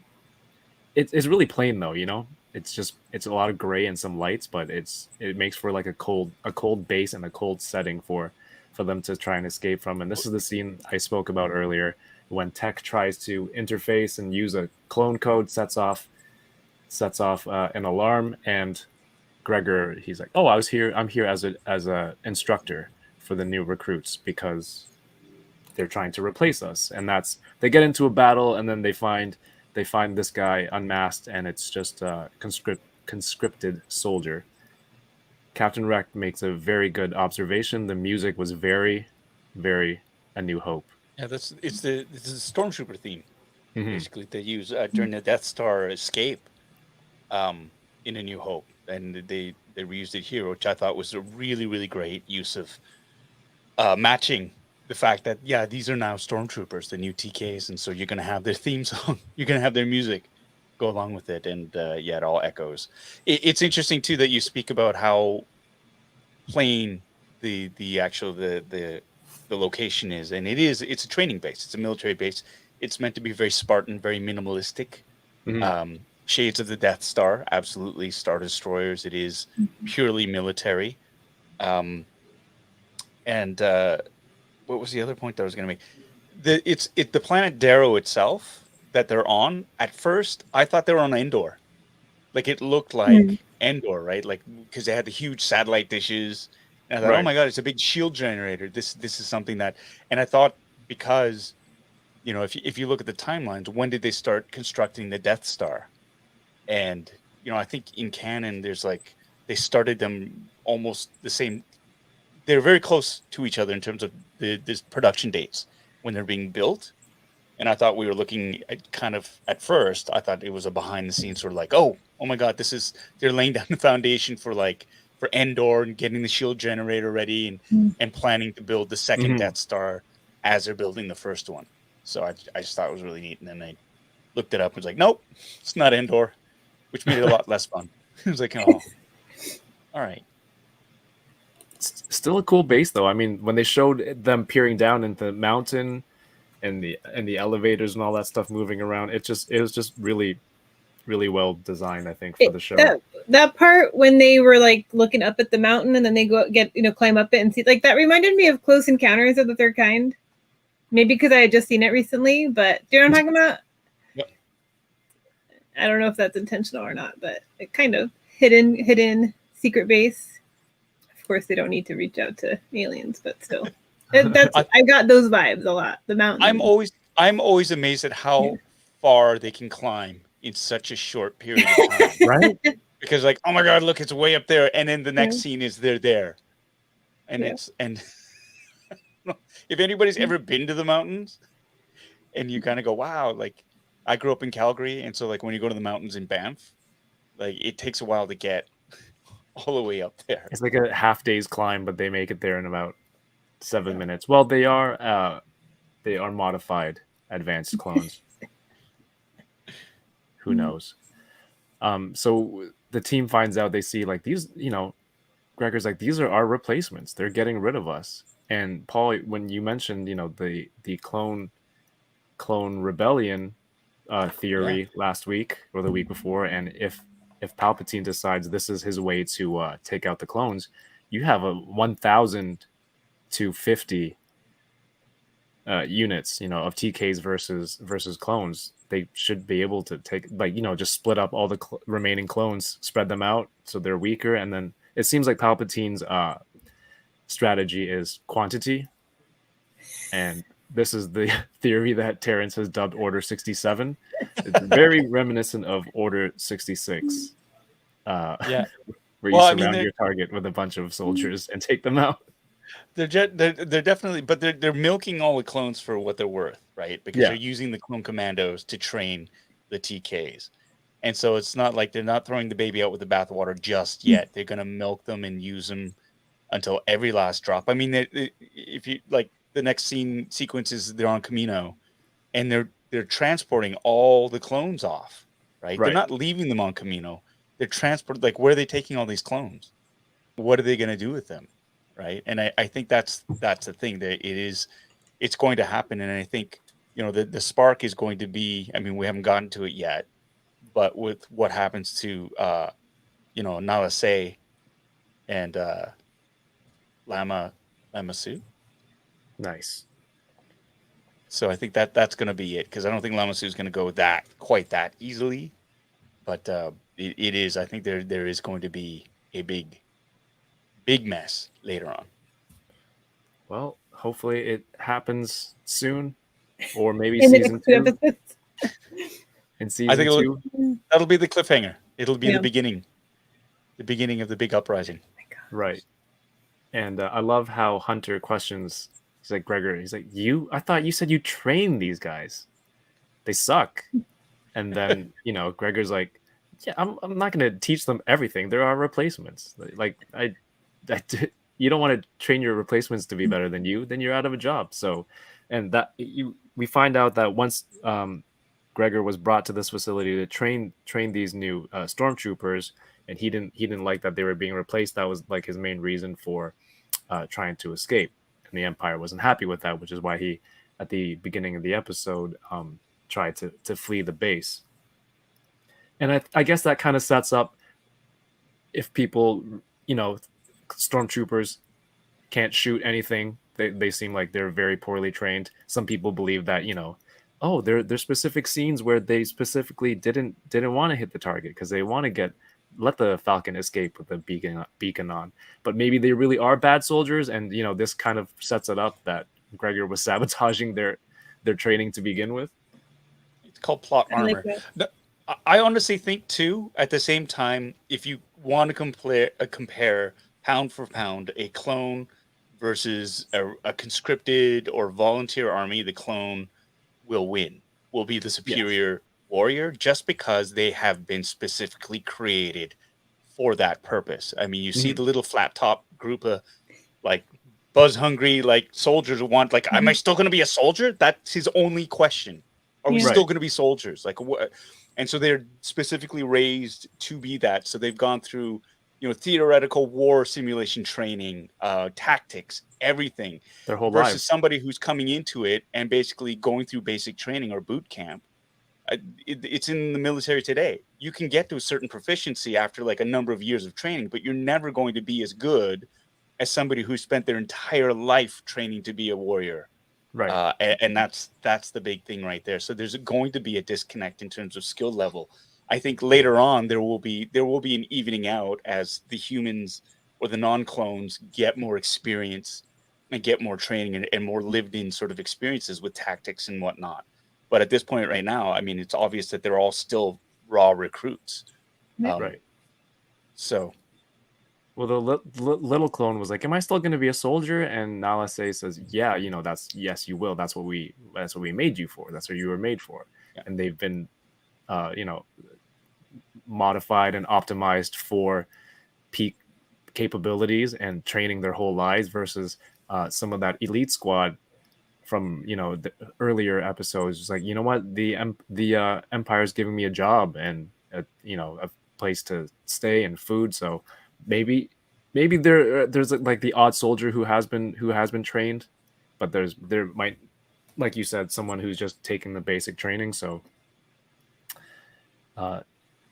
Speaker 1: really plain though, you know. It's a lot of gray and some lights, but it makes for like a cold base and a cold setting for them to try and escape from. And this is the scene I spoke about earlier when Tech tries to interface and use a clone code, sets off an alarm, and Gregor, he's like, "Oh, I'm here as a instructor for the new recruits because they're trying to replace us." And that's they get into a battle, and then they find this guy unmasked, and it's just a conscripted soldier. Captain Wreck makes a very good observation. The music was very, very A New Hope.
Speaker 3: Yeah, it's the stormtrooper theme
Speaker 1: Mhm.
Speaker 3: basically they use during the Death Star escape in A New Hope, and they reused it here, which I thought was a really really great use of matching the fact that these are now stormtroopers, the new TKs, and so you're gonna have their theme song, you're gonna have their music go along with it, and it all echoes. It's interesting too that you speak about how plain the actual the location is, and it's a training base, it's a military base. It's meant to be very Spartan, very minimalistic.
Speaker 1: Mhm.
Speaker 3: Shades of the Death Star, absolutely. Star Destroyers, it is purely military. And what was the other point that I was going to make? The planet Darrow itself that they're on. At first, I thought they were on Endor. Like it looked like Endor, right? Like because they had the huge satellite dishes. And I thought, oh
Speaker 1: Right.
Speaker 3: my god, it's a big shield generator. This is something that. And I thought because if you look at the timelines, when did they start constructing the Death Star? And I think in canon, there's like they started them almost the same. They're very close to each other in terms of this production dates when they're being built. And I thought we were looking at kind of at first, I thought it was a behind the scenes sort of like, oh my God, they're laying down the foundation for Endor and getting the shield generator ready and planning to build the second
Speaker 1: Mhm.
Speaker 3: Death Star as they're building the first one. So I just thought it was really neat. And then I looked it up and was like, nope, it's not Endor, which made it a lot less fun. It was like, oh, all right.
Speaker 1: It's still a cool base, though. I mean, when they showed them peering down into the mountain and the elevators and all that stuff moving around, it was just really, really well designed, I think, for the show.
Speaker 5: That part when they were like looking up at the mountain and then they go climb up it and see, like, that reminded me of Close Encounters of the Third Kind. Maybe because I had just seen it recently, but do you know what I'm talking about?
Speaker 3: Yep.
Speaker 5: I don't know if that's intentional or not, but it kind of hidden secret base. Of course, they don't need to reach out to aliens, but still, I got those vibes a lot. The mountain.
Speaker 3: I'm always amazed at how far they can climb in such a short period of time,
Speaker 1: right?
Speaker 3: Because like, oh my God, look, it's way up there, and then the next scene is they're there, and if anybody's ever been to the mountains, and you kind of go, wow, like I grew up in Calgary, and so like when you go to the mountains in Banff, like it takes a while to get all the way up there.
Speaker 1: It's like a half day's climb, but they make it there in about 7 minutes. Well, they are modified advanced clones. Who knows? So the team finds out, they see like these, Gregor's like, these are our replacements. They're getting rid of us. And Paul, when you mentioned, the clone rebellion theory last week or the week before, and if Palpatine decides this is his way to take out the clones, you have a 1,000 to 50 units, of TKs versus clones. They should be able to take, just split up all the remaining clones, spread them out so they're weaker, and then it seems like Palpatine's strategy is quantity, and this is the theory that Terrence has dubbed Order 67. It's very reminiscent of Order 66. Where you surround your target with a bunch of soldiers and take them out.
Speaker 3: They're definitely, but they're milking all the clones for what they're worth, right? Because they're using the clone commandos to train the TKs, and so it's not like they're not throwing the baby out with the bathwater just yet. They're gonna milk them and use them until every last drop. I mean, if you like the next sequence is they're on Camino, and they're transporting all the clones off, right? They're not leaving them on Camino. They're transporting. Like, where are they taking all these clones? What are they gonna do with them? Right. And I think that's the thing, that it's going to happen. And I think, the spark is going to be, I mean, we haven't gotten to it yet, but with what happens to, Nala Se and Lama Su.
Speaker 1: Nice.
Speaker 3: So I think that's going to be it, because I don't think Lama Su is going to go quite that easily. But it is, I think there is going to be a big mess later on.
Speaker 1: Well, hopefully it happens soon, or maybe
Speaker 5: In the
Speaker 1: season
Speaker 5: next two
Speaker 1: 2.
Speaker 5: episodes.
Speaker 1: In
Speaker 3: I
Speaker 1: season
Speaker 3: think
Speaker 1: 2,
Speaker 3: that'll be the cliffhanger. It'll be
Speaker 5: Yeah.
Speaker 3: the beginning of the big uprising.
Speaker 5: Oh my God.
Speaker 1: right? And I love how Hunter questions. He's like, Gregor. He's like, I thought you said you trained these guys. They suck. And then Gregor's like, yeah, I'm not going to teach them everything. There are replacements. Like you don't want to train your replacements to be better than you, then you're out of a job. So, and we find out that once Gregor was brought to this facility to train these new stormtroopers, and he didn't like that they were being replaced. That was like his main reason for trying to escape, and the Empire wasn't happy with that, which is why he, at the beginning of the episode, tried to flee the base. And I guess that kind of sets up, if people, stormtroopers can't shoot anything. They seem like they're very poorly trained. Some people believe that, oh, there's specific scenes where they specifically didn't want to hit the target because they want to let the Falcon escape with the beacon on. But maybe they really are bad soldiers, and this kind of sets it up that Gregor was sabotaging their training to begin with.
Speaker 3: It's called plot
Speaker 5: I like
Speaker 3: armor.
Speaker 5: that.
Speaker 3: No, I honestly think too, at the same time, if you want to compare pound for pound a clone versus a conscripted or volunteer army, the clone will win, will be the superior warrior, just because they have been specifically created for that purpose. I mean, you see the little flat top group of like buzz hungry like soldiers who want, like, am I still going to be a soldier? That's his only question. Are we
Speaker 5: Yeah.
Speaker 3: still going to be soldiers? Like, what? And so they're specifically raised to be that. So they've gone through, theoretical war simulation training, tactics, everything,
Speaker 1: Their whole
Speaker 3: versus
Speaker 1: lives.
Speaker 3: somebody who's coming into it and basically going through basic training or boot camp. It's in the military today. You can get to a certain proficiency after like a number of years of training, but you're never going to be as good as somebody who spent their entire life training to be a warrior.
Speaker 1: Right.
Speaker 3: And that's the big thing right there. So there's going to be a disconnect in terms of skill level. I think later on there will be an evening out as the humans or the non-clones get more experience and get more training and more lived in sort of experiences with tactics and whatnot. But at this point right now, I mean, it's obvious that they're all still raw recruits.
Speaker 1: Right.
Speaker 3: So,
Speaker 1: well, the little clone was like, "Am I still going to be a soldier?" And Nala says, "Yeah, yes, you will. That's what we made you for. That's what you were made for."
Speaker 3: Yeah.
Speaker 1: And they've been, modified and optimized for peak capabilities and training their whole lives, versus some of that elite squad from the earlier episodes. It's like, you know what, the Empire is giving me a job and a place to stay and food, so maybe there's like the odd soldier who has been trained, but there might, like you said, someone who's just taking the basic training. So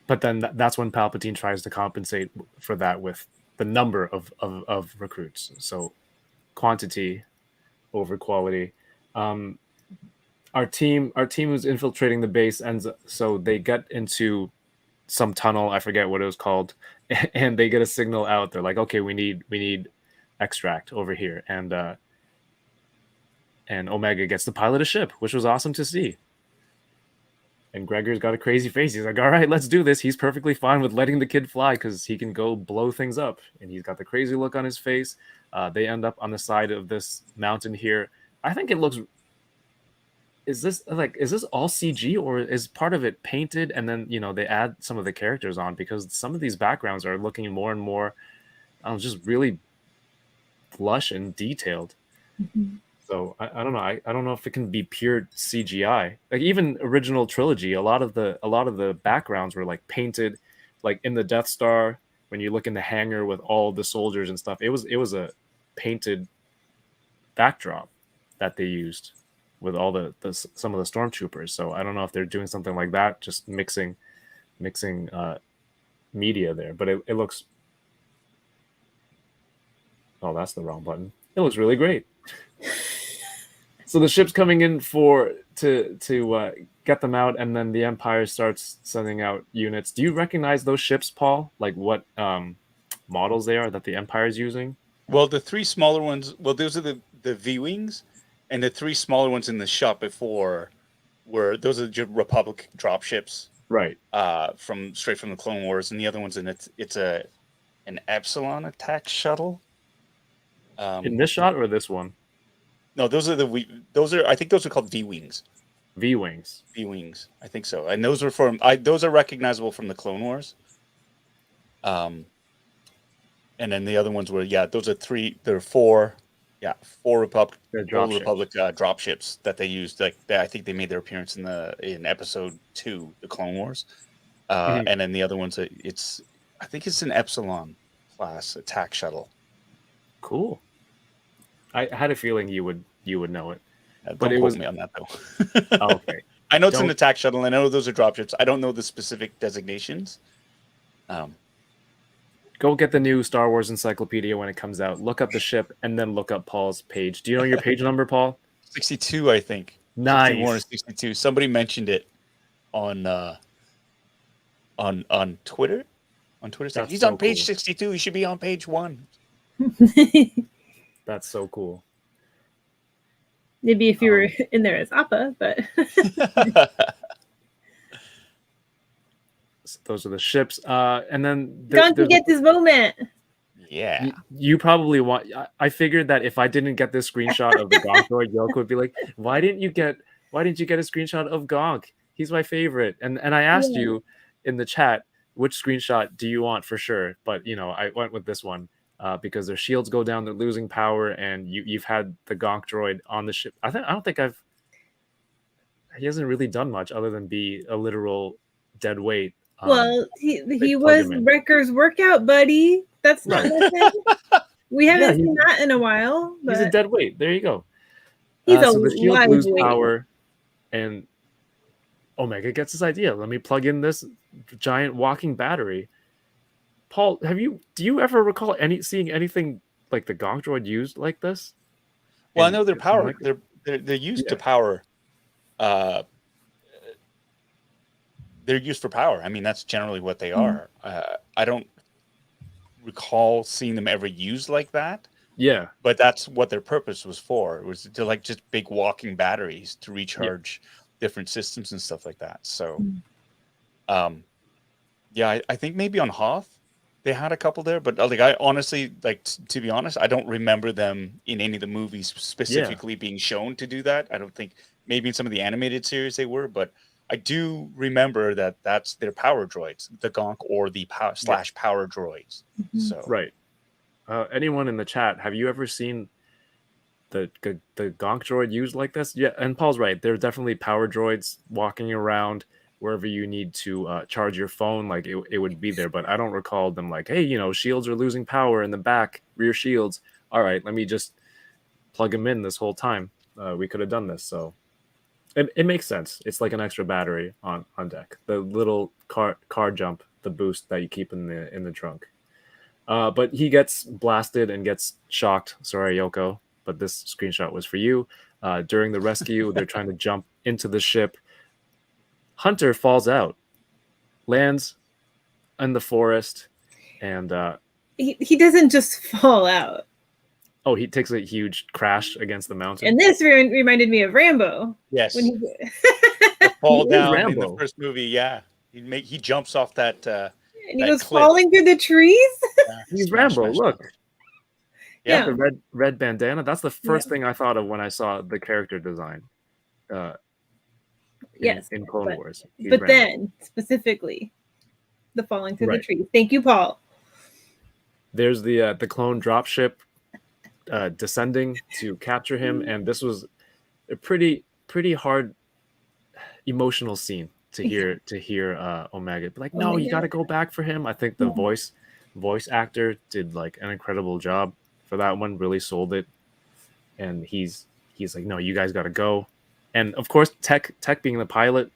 Speaker 1: but then that's when Palpatine tries to compensate for that with the number of recruits, so quantity over quality. Our team who's infiltrating the base so they get into some tunnel, I forget what it was called, and they get a signal out. They're like, okay, we need extract over here, and Omega gets to pilot a ship, which was awesome to see. And Gregor's got a crazy face. He's like, all right, let's do this. He's perfectly fine with letting the kid fly because he can go blow things up. And he's got the crazy look on his face. They end up on the side of this mountain here. I think it looks... Is this all CG, or is part of it painted and then, they add some of the characters on? Because some of these backgrounds are looking more and more just really lush and detailed.
Speaker 5: Mm-hmm.
Speaker 1: So I don't know. I don't know if it can be pure CGI. Like even original trilogy, a lot of the backgrounds were like painted, like in the Death Star. When you look in the hangar with all the soldiers and stuff, it was a painted backdrop that they used with all some of the stormtroopers. So I don't know if they're doing something like that, just mixing media there. But it looks... Oh, that's the wrong button. It looks really great. So the ship's coming in to get them out, and then the Empire starts sending out units. Do you recognize those ships, Paul? Like what models they are that the Empire is using?
Speaker 3: Well, the three smaller ones. Well, those are the V wings, and the three smaller ones in the shop before were those are the Republic dropships.
Speaker 1: Right.
Speaker 3: From straight from the Clone Wars, and the other one's it's an Epsilon attack shuttle.
Speaker 1: In this shot or this one?
Speaker 3: No, those are I think those are called V wings.
Speaker 1: V wings.
Speaker 3: V wings, I think so. And those were those are recognizable from the Clone Wars. And then the other ones were those are four Republic dropships that they used. Like I think they made their appearance in episode 2, the Clone Wars. And then the other ones, I think it's an Epsilon class attack shuttle.
Speaker 1: Cool. I had a feeling you would know it.
Speaker 3: But it was me on that though.
Speaker 1: Oh, okay.
Speaker 3: I know it's an attack shuttle. I know those are dropships. I don't know the specific designations.
Speaker 1: Go get the new Star Wars encyclopedia when it comes out. Look up the ship and then look up Paul's page. Do you know your page number, Paul?
Speaker 3: 62, I think.
Speaker 1: Nice.
Speaker 3: 61 or 62. Somebody mentioned it on Twitter. On Twitter, he's on page 62. He should be on page 1.
Speaker 1: That's so cool.
Speaker 5: Maybe if you were in there as Appa, but
Speaker 1: those are the ships. And then
Speaker 5: Donkey gets his moment.
Speaker 3: Yeah.
Speaker 1: You probably want. I figured that if I didn't get this screenshot of the Gonk droid, Yoko would be like, "Why didn't you get a screenshot of Gonk? He's my favorite." And I asked you in the chat which screenshot do you want for sure, but I went with this one because their shields go down, they're losing power, and you've had the Gonk droid on the ship. I don't think he hasn't really done much other than be a literal dead weight.
Speaker 5: Well, he was Wrecker's workout buddy. That's not nothing. We haven't seen that in a while. But
Speaker 1: he's a dead weight. There you go.
Speaker 5: He's
Speaker 1: so the shield lose
Speaker 5: weight.
Speaker 1: power, and Omega gets his idea. Let me plug in this giant walking battery. Paul, do you ever recall seeing anything like the Gonk droid used like this?
Speaker 3: Well, I know they're power. They're used to power. They're used for power. I mean, that's generally what they are. I don't recall seeing them ever used like that.
Speaker 1: Yeah,
Speaker 3: but that's what their purpose was for. It was to just big walking batteries to recharge different systems and stuff like that. So, I think maybe on Hoth they had a couple there, but I honestly, to be honest, I don't remember them in any of the movies specifically being shown to do that. I don't think maybe in some of the animated series they were, but I do remember that that's their power droids, the Gonk or the power droids. So
Speaker 1: right. Anyone in the chat, have you ever seen the Gonk droid used like this? Yeah, and Paul's right. There are definitely power droids walking around wherever you need to charge your phone. Like it would be there, but I don't recall them like, hey, shields are losing power in the back, rear shields. All right, let me just plug them in this whole time. We could have done this. So it makes sense. It's like an extra battery on deck. The little car jump, the boost that you keep in the trunk. But he gets blasted and gets shocked. Sorry, Yoko, but this screenshot was for you. During the rescue, they're trying to jump into the ship. Hunter falls out, lands in the forest, and
Speaker 5: he doesn't just fall out.
Speaker 1: Oh, he takes a huge crash against the mountain.
Speaker 5: And this reminded me of Rambo.
Speaker 3: Yes.
Speaker 5: When
Speaker 3: he fall down
Speaker 1: Rambo.
Speaker 3: in the first movie, he jumps off that.
Speaker 5: And he goes falling through the trees.
Speaker 1: He's Rambo. Look.
Speaker 5: Yeah.
Speaker 1: The red bandana. That's the first thing I thought of when I saw the character design. In Clone Wars.
Speaker 5: But Rambo. Then specifically, the falling through the trees. Thank you, Paul.
Speaker 1: There's the clone dropship descending to capture him, and this was a pretty hard emotional scene to hear Omega be like, no, you got to go back for him. I think the voice actor did like an incredible job for that one, really sold it. And he's like, no, you guys got to go. And of course, Tech being the pilot,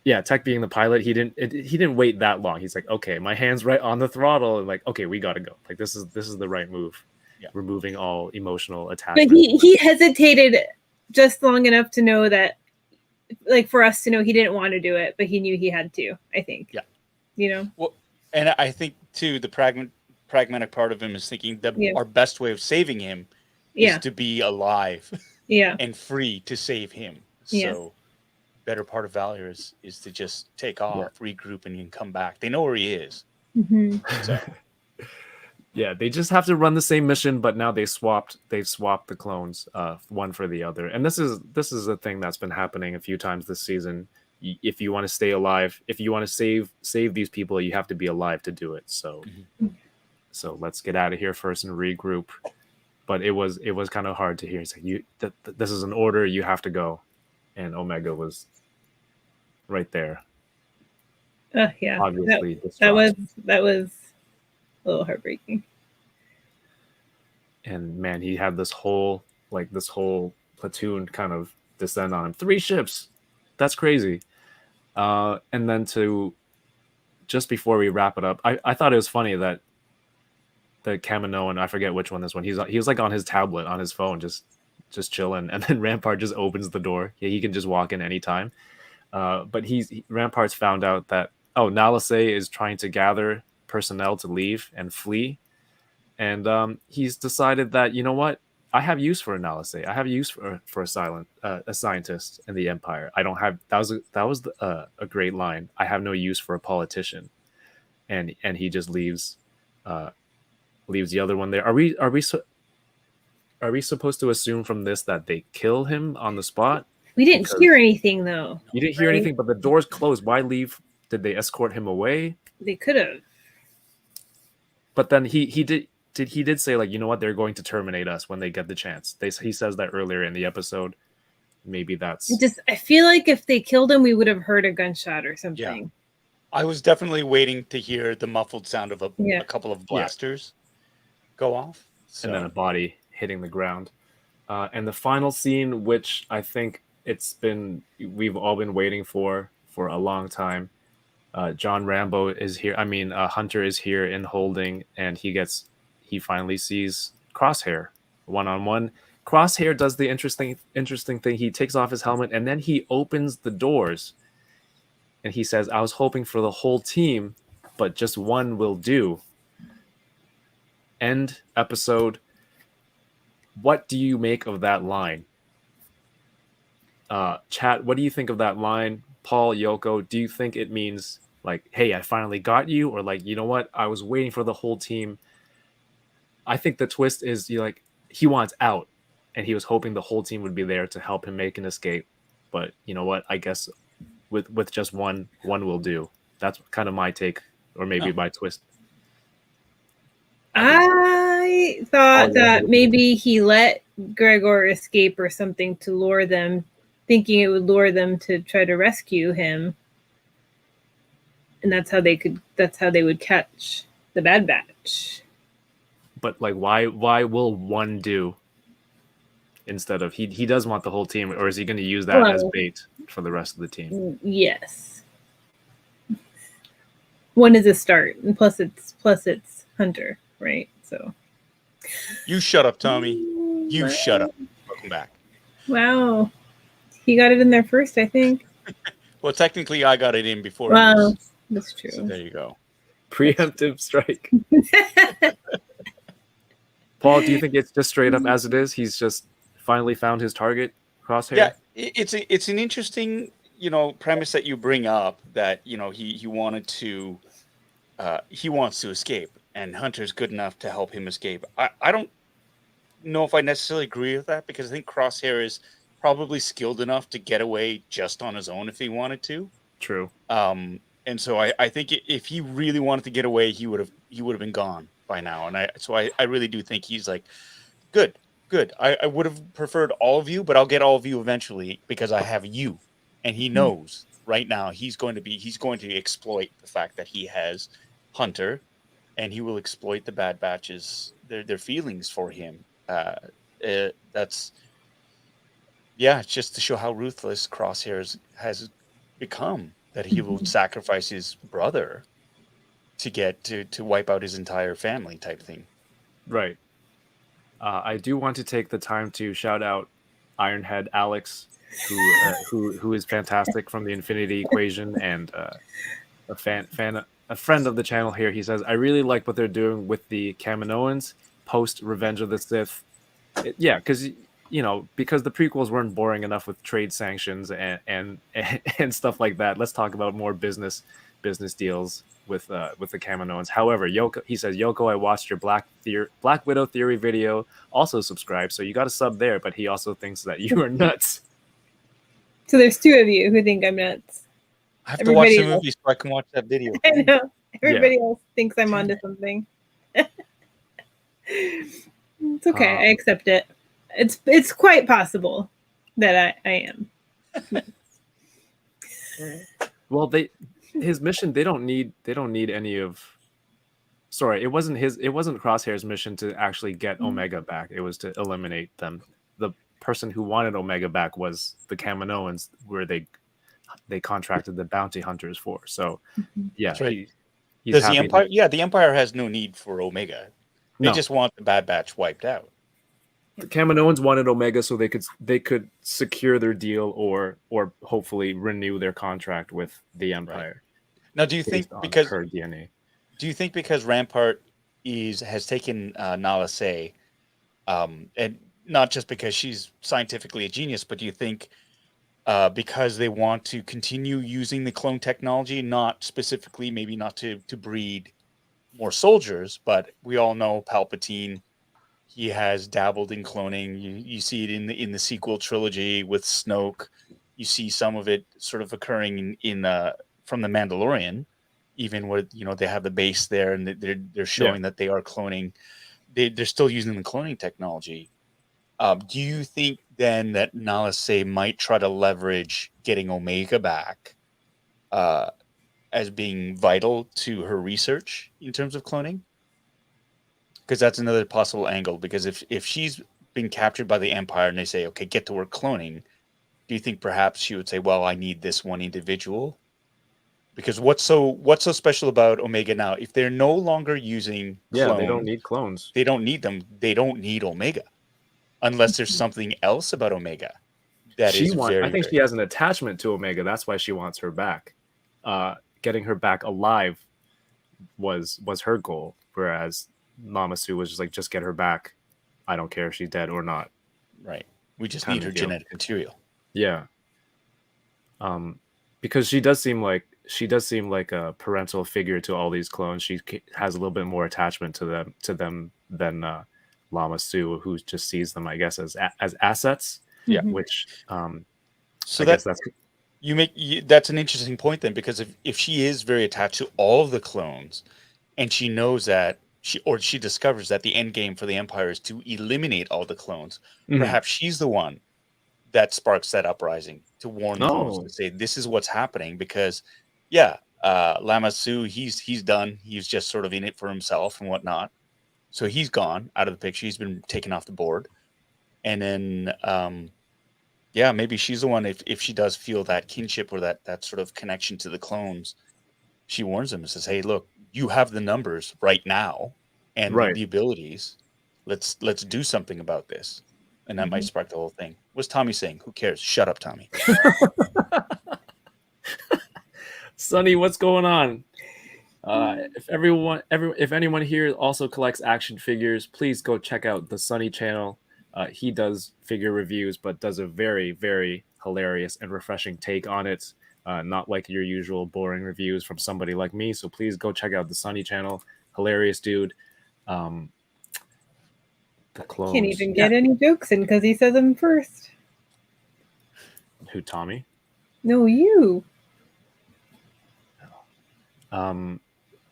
Speaker 1: he didn't wait that long. He's like, okay, my hand's right on the throttle, and like, okay, we got to go. Like this is the right move. Yeah. Removing all emotional attachment.
Speaker 5: But he hesitated just long enough to know that, like, for us to know he didn't want to do it, but he knew he had to. I think.
Speaker 3: Yeah. Well, and I think too, the pragmatic part of him is thinking that
Speaker 5: Yeah.
Speaker 3: our best way of saving him
Speaker 5: Yeah.
Speaker 3: is to be alive
Speaker 5: Yeah.
Speaker 3: and free to save him.
Speaker 5: Yeah.
Speaker 3: So better part of Valor is to just take off, regroup, and then come back. They know where he is.
Speaker 5: hmm
Speaker 3: So
Speaker 1: Yeah, they just have to run the same mission, but now they've swapped the clones, one for the other. And this is a thing that's been happening a few times this season. If you want to stay alive, if you want to save these people, you have to be alive to do it. So so let's get out of here first and regroup. But it was kind of hard to hear. It's like this is an order, you have to go. And Omega was right there.
Speaker 5: Yeah.
Speaker 1: Obviously,
Speaker 5: That was a little heartbreaking.
Speaker 1: And man, he had this whole platoon kind of descend on him. 3 ships. That's crazy. And then just before we wrap it up, I thought it was funny that the Kaminoan, I forget which one this one, he was like on his tablet on his phone, just chilling, and then Rampart just opens the door. Yeah, he can just walk in anytime. But Rampart's found out that Nalase is trying to gather personnel to leave and flee, and he's decided that, you know what, I have use for a Nalase. I have use for a scientist in the Empire. I don't have that was a great line. I have no use for a politician, and he just leaves the other one there. Are we supposed to assume from this that they kill him on the spot?
Speaker 5: We didn't hear anything though.
Speaker 1: You didn't hear anything, but the doors closed. Why leave? Did they escort him away?
Speaker 5: They could have.
Speaker 1: But then he did say, like, you know what, they're going to terminate us when they get the chance. He says that earlier in the episode. Maybe that's
Speaker 5: I feel like if they killed him, we would have heard a gunshot or something.
Speaker 3: yeah. I was definitely waiting to hear the muffled sound of a couple of blasters go off. So.
Speaker 1: And then a body hitting the ground. And the final scene, which I think we've all been waiting for a long time. John Rambo is here. I mean, Hunter is here in holding, and he finally sees Crosshair one-on-one. Crosshair does the interesting thing. He takes off his helmet, and then he opens the doors, and he says, I was hoping for the whole team, but just one will do. End episode. What do you make of that line? Chat, what do you think of that line? Paul, Yoko, do you think it means like, hey, I finally got you? Or like, you know what? I was waiting for the whole team. I think the twist is he wants out, and he was hoping the whole team would be there to help him make an escape. But you know what? I guess with just one will do. That's kind of my take, or maybe my twist.
Speaker 5: I thought that maybe he let Gregor escape or something to lure them, thinking it would lure them to try to rescue him. And that's how they would catch the Bad Batch.
Speaker 1: But like, why will one do instead of he does want the whole team, or is he going to use that as bait for the rest of the team?
Speaker 5: Yes. One is a start, and plus it's Hunter, right? So
Speaker 3: you shut up, Tommy. You shut up. Welcome back.
Speaker 5: Wow. He got it in there first, I think.
Speaker 3: Well, technically I got it in before.
Speaker 5: Wow. That's true.
Speaker 3: So there you go.
Speaker 1: Preemptive strike. Paul, do you think it's just straight up as it is? He's just finally found his target, Crosshair?
Speaker 3: Yeah, it's an interesting, premise that you bring up, that, he wanted to he wants to escape, and Hunter's good enough to help him escape. I don't know if I necessarily agree with that, because I think Crosshair is probably skilled enough to get away just on his own if he wanted to.
Speaker 1: True.
Speaker 3: And so I think if he really wanted to get away, he would have been gone by now. And I really do think he's like, good. I would have preferred all of you, but I'll get all of you eventually because I have you. And he knows right now he's going to exploit the fact that he has Hunter, and he will exploit the Bad Batch's their feelings for him. It's just to show how ruthless Crosshair has become, that he will sacrifice his brother to wipe out his entire family type thing.
Speaker 1: Right. I do want to take the time to shout out Ironhead Alex, who is fantastic from the Infinity Equation, and a fan a friend of the channel here. He says, I really like what they're doing with the Kaminoans post Revenge of the Sith. Yeah, because because the prequels weren't boring enough with trade sanctions and stuff like that. Let's talk about more business deals with the Kaminoans. However, he says, Yoko, I watched your Black Widow theory video. Also subscribe, so you got a sub there. But he also thinks that you are nuts.
Speaker 5: So there's two of you who think I'm nuts.
Speaker 3: I have to watch
Speaker 5: Everybody
Speaker 3: the movie so I can watch that video.
Speaker 5: I know. Everybody else thinks I'm onto something. It's okay. I accept it. It's quite possible that I am.
Speaker 1: Well, his mission, they don't need any of. Sorry, it wasn't Crosshair's mission to actually get Omega back. It was to eliminate them. The person who wanted Omega back was the Kaminoans, where they contracted the bounty hunters for. So yeah,
Speaker 3: that's right.
Speaker 1: He's
Speaker 3: the Empire? Yeah, the Empire has no need for Omega. They just want the Bad Batch wiped out.
Speaker 1: The Kaminoans wanted Omega so they could secure their deal or hopefully renew their contract with the Empire.
Speaker 3: Right. Now, do you think because her DNA? Do you think because Rampart has taken Nala Se, and not just because she's scientifically a genius, but do you think because they want to continue using the clone technology, not specifically, maybe not to breed more soldiers, but we all know Palpatine, he has dabbled in cloning. You see it in the sequel trilogy with Snoke. You see some of it sort of occurring in from the Mandalorian, even where they have the base there and they're showing that they are cloning. They're still using the cloning technology. Do you think then that Nala Se might try to leverage getting Omega back as being vital to her research in terms of cloning? Because that's another possible angle. Because if she's been captured by the Empire and they say, okay, get to work cloning, do you think perhaps she would say, well, I need this one individual? Because what's so special about Omega now? If they're no longer using clones,
Speaker 1: they don't need clones.
Speaker 3: They don't need them. They don't need Omega. Unless there's something else about Omega that I
Speaker 1: think she has an attachment to Omega. That's why she wants her back. Getting her back alive was her goal, whereas Mama Sue was just like, just get her back. I don't care if she's dead or not.
Speaker 3: Right. We just need her genetic material. Yeah.
Speaker 1: Because she does seem like a parental figure to all these clones. She has a little bit more attachment to them than Lama Sue, who just sees them, I guess, as assets.
Speaker 3: Yeah.
Speaker 1: Which
Speaker 3: so that's that's an interesting point then, because if she is very attached to all of the clones, and she knows that she discovers that the end game for the Empire is to eliminate all the clones, perhaps she's the one that sparks that uprising to warn the clones and say, this is what's happening. Because Lama Sue, he's done. He's just sort of in it for himself and whatnot. So he's gone out of the picture. He's been taken off the board. And then, maybe she's the one, if she does feel that kinship or that sort of connection to the clones, she warns them and says, hey, look, you have the numbers right now and the abilities. Let's do something about this. And that might spark the whole thing. What's Tommy saying? Who cares? Shut up, Tommy.
Speaker 1: Sonny, what's going on? If anyone here also collects action figures, please go check out the Sunny channel. He does figure reviews, but does a very, very hilarious and refreshing take on it. Not like your usual boring reviews from somebody like me. So please go check out the Sunny channel. Hilarious dude. The clones.
Speaker 5: Can't even get any jokes in because he says them first.
Speaker 1: Who, Tommy?
Speaker 5: No, you.
Speaker 1: What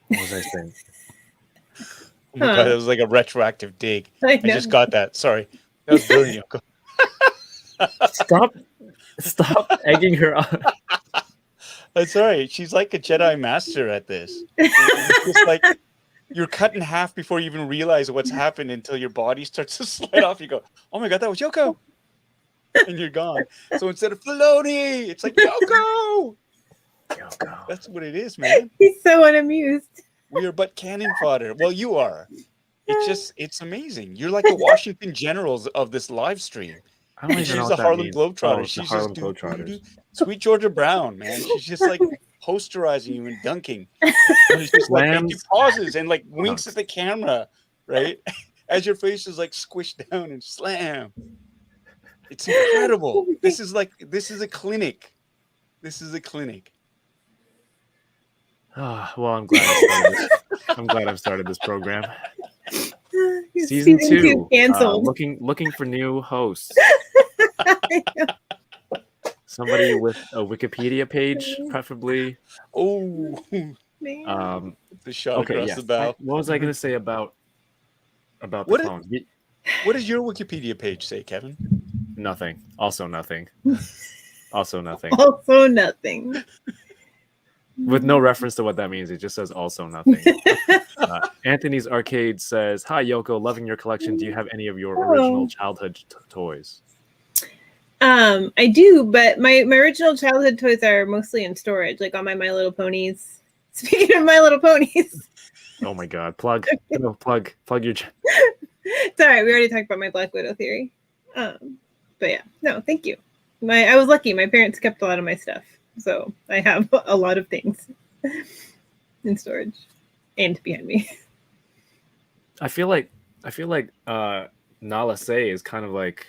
Speaker 1: was I saying?
Speaker 3: Oh my God, it was like a retroactive dig. I just got that. Sorry. That was brilliant,
Speaker 1: Yoko. Stop egging her on.
Speaker 3: That's all right. She's like a Jedi master at this. It's just like you're cut in half before you even realize what's happened until your body starts to slide off. You go, oh my God, that was Yoko. And you're gone. So instead of Filoni, it's like Yoko.
Speaker 1: Yoko.
Speaker 3: That's what it is, man.
Speaker 5: He's so unamused.
Speaker 3: We are but cannon fodder. Well, you are. It's amazing. You're like the Washington Generals of this live stream.
Speaker 1: I don't even
Speaker 3: She's
Speaker 1: know
Speaker 3: the
Speaker 1: what
Speaker 3: Harlem
Speaker 1: means.
Speaker 3: Globetrotters.
Speaker 1: She's
Speaker 3: She's
Speaker 1: Harlem
Speaker 3: just
Speaker 1: Globetrotters.
Speaker 3: Sweet Georgia Brown, man. She's just like posterizing you and dunking. And it's just like making
Speaker 1: Slams.
Speaker 3: pauses and like winks at the camera, right? As your face is like squished down and slam. It's incredible. This is a clinic. This is a clinic.
Speaker 1: Well, I'm glad I've started this program. Season 2
Speaker 5: two canceled.
Speaker 1: Looking for new hosts. Somebody with a Wikipedia page, preferably.
Speaker 3: Oh,
Speaker 5: Man.
Speaker 3: the shot
Speaker 1: Okay,
Speaker 3: across
Speaker 1: yes.
Speaker 3: the bow.
Speaker 1: What was I going to say about the
Speaker 3: What
Speaker 1: clones?
Speaker 3: What does your Wikipedia page say, Kevin?
Speaker 1: Nothing. Also nothing. Also nothing.
Speaker 5: Also nothing.
Speaker 1: With no reference to what that means. It just says also nothing. Anthony's Arcade says, "Hi, Yoko. Loving your collection. Do you have any of your original childhood toys?"
Speaker 5: I do, but my original childhood toys are mostly in storage, like on my My Little Ponies. Speaking of My Little Ponies.
Speaker 1: Oh my God! Plug your.
Speaker 5: It's all right. We already talked about my Black Widow theory. But yeah, no, thank you. I was lucky. My parents kept a lot of my stuff, so I have a lot of things in storage and behind me.
Speaker 1: I feel like Nala Say is kind of like,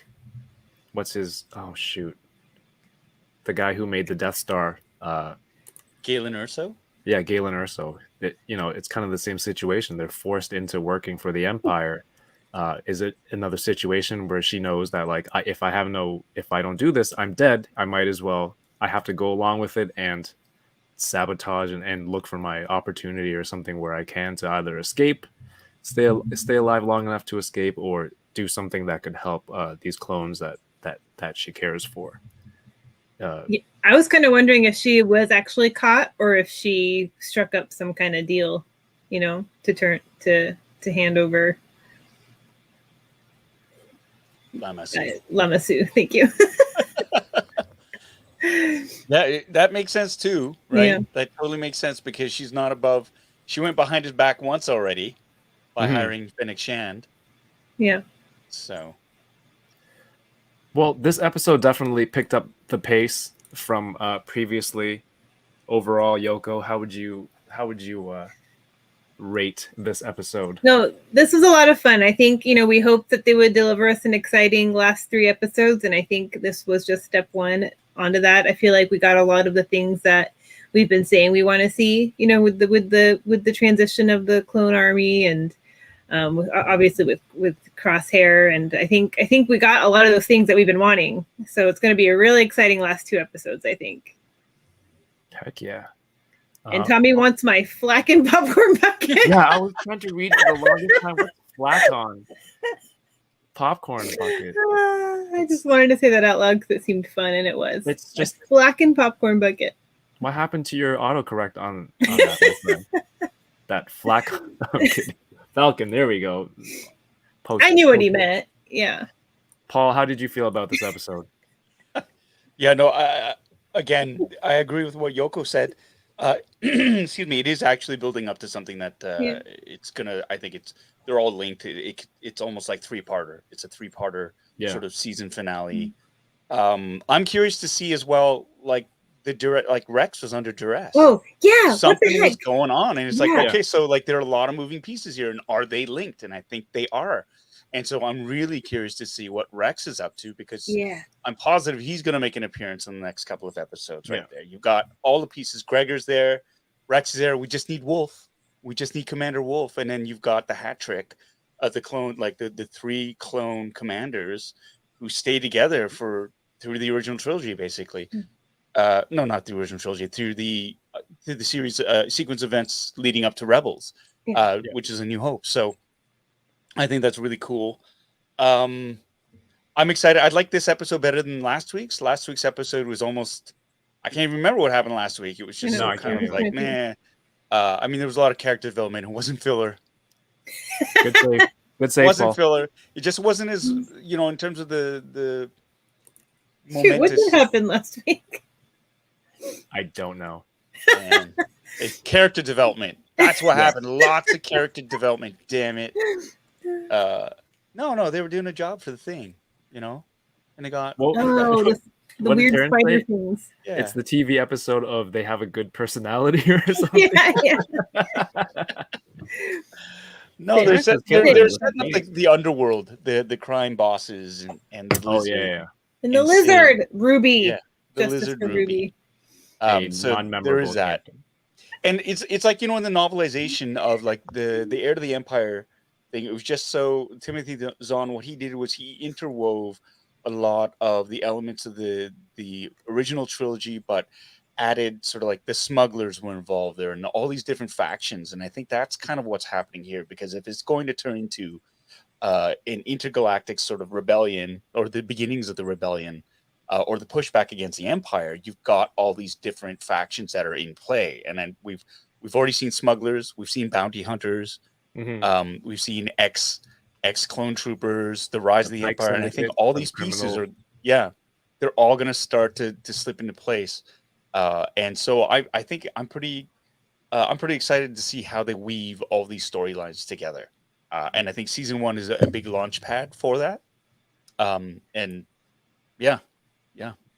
Speaker 1: what's his? Oh shoot, the guy who made the Death Star.
Speaker 3: Galen Erso?
Speaker 1: Yeah, Galen Erso. It's kind of the same situation. They're forced into working for the Empire. Is it another situation where she knows that like if I don't do this, I'm dead. I might as well. I have to go along with it and sabotage and look for my opportunity or something where I can to either escape, stay alive long enough to escape, or do something that could help these clones that she cares for.
Speaker 5: Yeah, I was kind of wondering if she was actually caught or if she struck up some kind of deal, to hand over Lamasu. Thank you.
Speaker 3: That makes sense too, right?
Speaker 5: Yeah.
Speaker 3: That totally makes sense because she's not above. She went behind his back once already by hiring Fennec Shand.
Speaker 5: Yeah.
Speaker 3: So.
Speaker 1: Well, this episode definitely picked up the pace from previously. Overall, Yoko, how would you rate this episode?
Speaker 5: No, this was a lot of fun. I think, we hoped that they would deliver us an exciting last 3 episodes, and I think this was just step 1 onto that. I feel like we got a lot of the things that we've been saying we want to see, with the transition of the clone army and obviously with Crosshair, and I think we got a lot of those things that we've been wanting. So it's going to be a really exciting last 2 episodes, I think.
Speaker 1: Heck yeah!
Speaker 5: And Tommy wants my flacken popcorn bucket.
Speaker 1: Yeah, I was trying to read for the longest time. What's flack-on? Popcorn bucket.
Speaker 5: I just wanted to say that out loud because it seemed fun, and it was.
Speaker 1: It's just
Speaker 5: flacken popcorn bucket.
Speaker 1: What happened to your autocorrect on that? That flack? Okay. Falcon, there we go.
Speaker 5: I knew what he meant. Yeah.
Speaker 1: Paul, how did you feel about this episode?
Speaker 3: Yeah, no, I agree with what Yoko said. Excuse me, it is actually building up to something that they're all linked. It's almost like 3-parter. It's a 3-parter sort of season finale. I'm curious to see as well, like Rex was under duress.
Speaker 5: Oh yeah,
Speaker 3: something was going on, and it's like, okay, so like there are a lot of moving pieces here, and are they linked? And I think they are. And so I'm really curious to see what Rex is up to, because I'm positive he's going to make an appearance in the next couple of episodes. Right there, you've got all the pieces. Gregor's there, Rex is there. We just need Wolf. We just need Commander Wolf, and then you've got the hat trick of the clone, like the 3 clone commanders who stay together through the original trilogy, basically. No, not the original trilogy. Through the series sequence events leading up to Rebels, which is A New Hope. So I think that's really cool. I'm excited. I like this episode better than last week's. Last week's episode was almost, I can't even remember what happened last week. It was just kind of like, meh. I mean, there was a lot of character development. It wasn't filler.
Speaker 1: Good save. Good save,
Speaker 3: wasn't
Speaker 1: Paul.
Speaker 3: filler. It just wasn't as, in terms of the
Speaker 5: momentous. Shoot, what did happen last week?
Speaker 1: I don't know.
Speaker 3: And it's character development. That's what happened. Lots of character development. Damn it. No, they were doing a job for the thing, and they got.
Speaker 5: Well, The
Speaker 1: What did
Speaker 5: weird
Speaker 1: Terrence
Speaker 5: spider
Speaker 1: say?
Speaker 5: things.
Speaker 3: Yeah.
Speaker 1: It's the TV episode of They Have a Good Personality or something.
Speaker 5: Yeah.
Speaker 3: No, they're
Speaker 1: Terrence is
Speaker 3: they're
Speaker 1: killing it with
Speaker 3: setting up
Speaker 1: the
Speaker 3: like the underworld, the crime bosses and the
Speaker 1: Oh
Speaker 3: lizard.
Speaker 1: yeah.
Speaker 5: And the
Speaker 3: Insane.
Speaker 5: lizard, Ruby.
Speaker 3: Yeah, the
Speaker 5: Justice
Speaker 3: lizard
Speaker 5: for
Speaker 3: Ruby.
Speaker 1: A
Speaker 3: So there
Speaker 1: non-memorable
Speaker 3: is that.
Speaker 1: character.
Speaker 3: And it's like, in the novelization of like the heir to the empire thing, it was just so Timothy Zahn, what he did was he interwove a lot of the elements of the original trilogy, but added sort of like the smugglers were involved there and all these different factions. And I think that's kind of what's happening here, because if it's going to turn into an intergalactic sort of rebellion, or the beginnings of the rebellion, or the pushback against the empire, you've got all these different factions that are in play. And then we've already seen smugglers, we've seen bounty hunters,
Speaker 1: Mhm.
Speaker 3: we've seen ex clone troopers, the rise of the
Speaker 1: Pike
Speaker 3: empire, and I think
Speaker 1: Syndicate,
Speaker 3: all
Speaker 1: some
Speaker 3: these pieces
Speaker 1: criminal-
Speaker 3: are they're all going to start to slip into place. And so I think I'm pretty excited to see how they weave all these storylines together. And I think season 1 is a big launch pad for that. And yeah,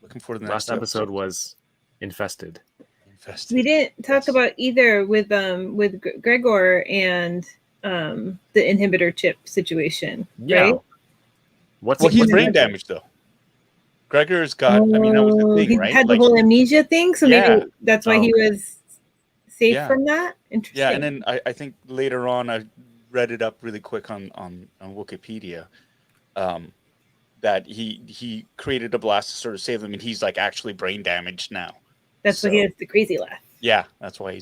Speaker 3: looking forward to the
Speaker 1: Last
Speaker 3: next
Speaker 1: episode was Infested.
Speaker 3: Infested.
Speaker 5: We didn't talk
Speaker 3: Yes.
Speaker 5: about either with Gregor and the inhibitor chip situation,
Speaker 1: Yeah.
Speaker 5: right?
Speaker 1: What's
Speaker 3: Well, he's
Speaker 1: what's
Speaker 3: brain
Speaker 1: that?
Speaker 3: damaged though. Gregor's got. I mean, that was the thing,
Speaker 5: He
Speaker 3: right?
Speaker 5: had the
Speaker 3: Like,
Speaker 5: whole amnesia thing, so
Speaker 3: Yeah.
Speaker 5: maybe that's why
Speaker 1: Oh,
Speaker 5: he
Speaker 1: okay.
Speaker 5: was safe
Speaker 3: Yeah.
Speaker 5: from that. Interesting.
Speaker 3: yeah, and then I think later on I read it up really quick on Wikipedia, that he created a blast to sort of save them, and he's like actually brain damaged now.
Speaker 5: That's why he
Speaker 3: so-
Speaker 5: has the crazy laugh.
Speaker 3: Yeah, that's why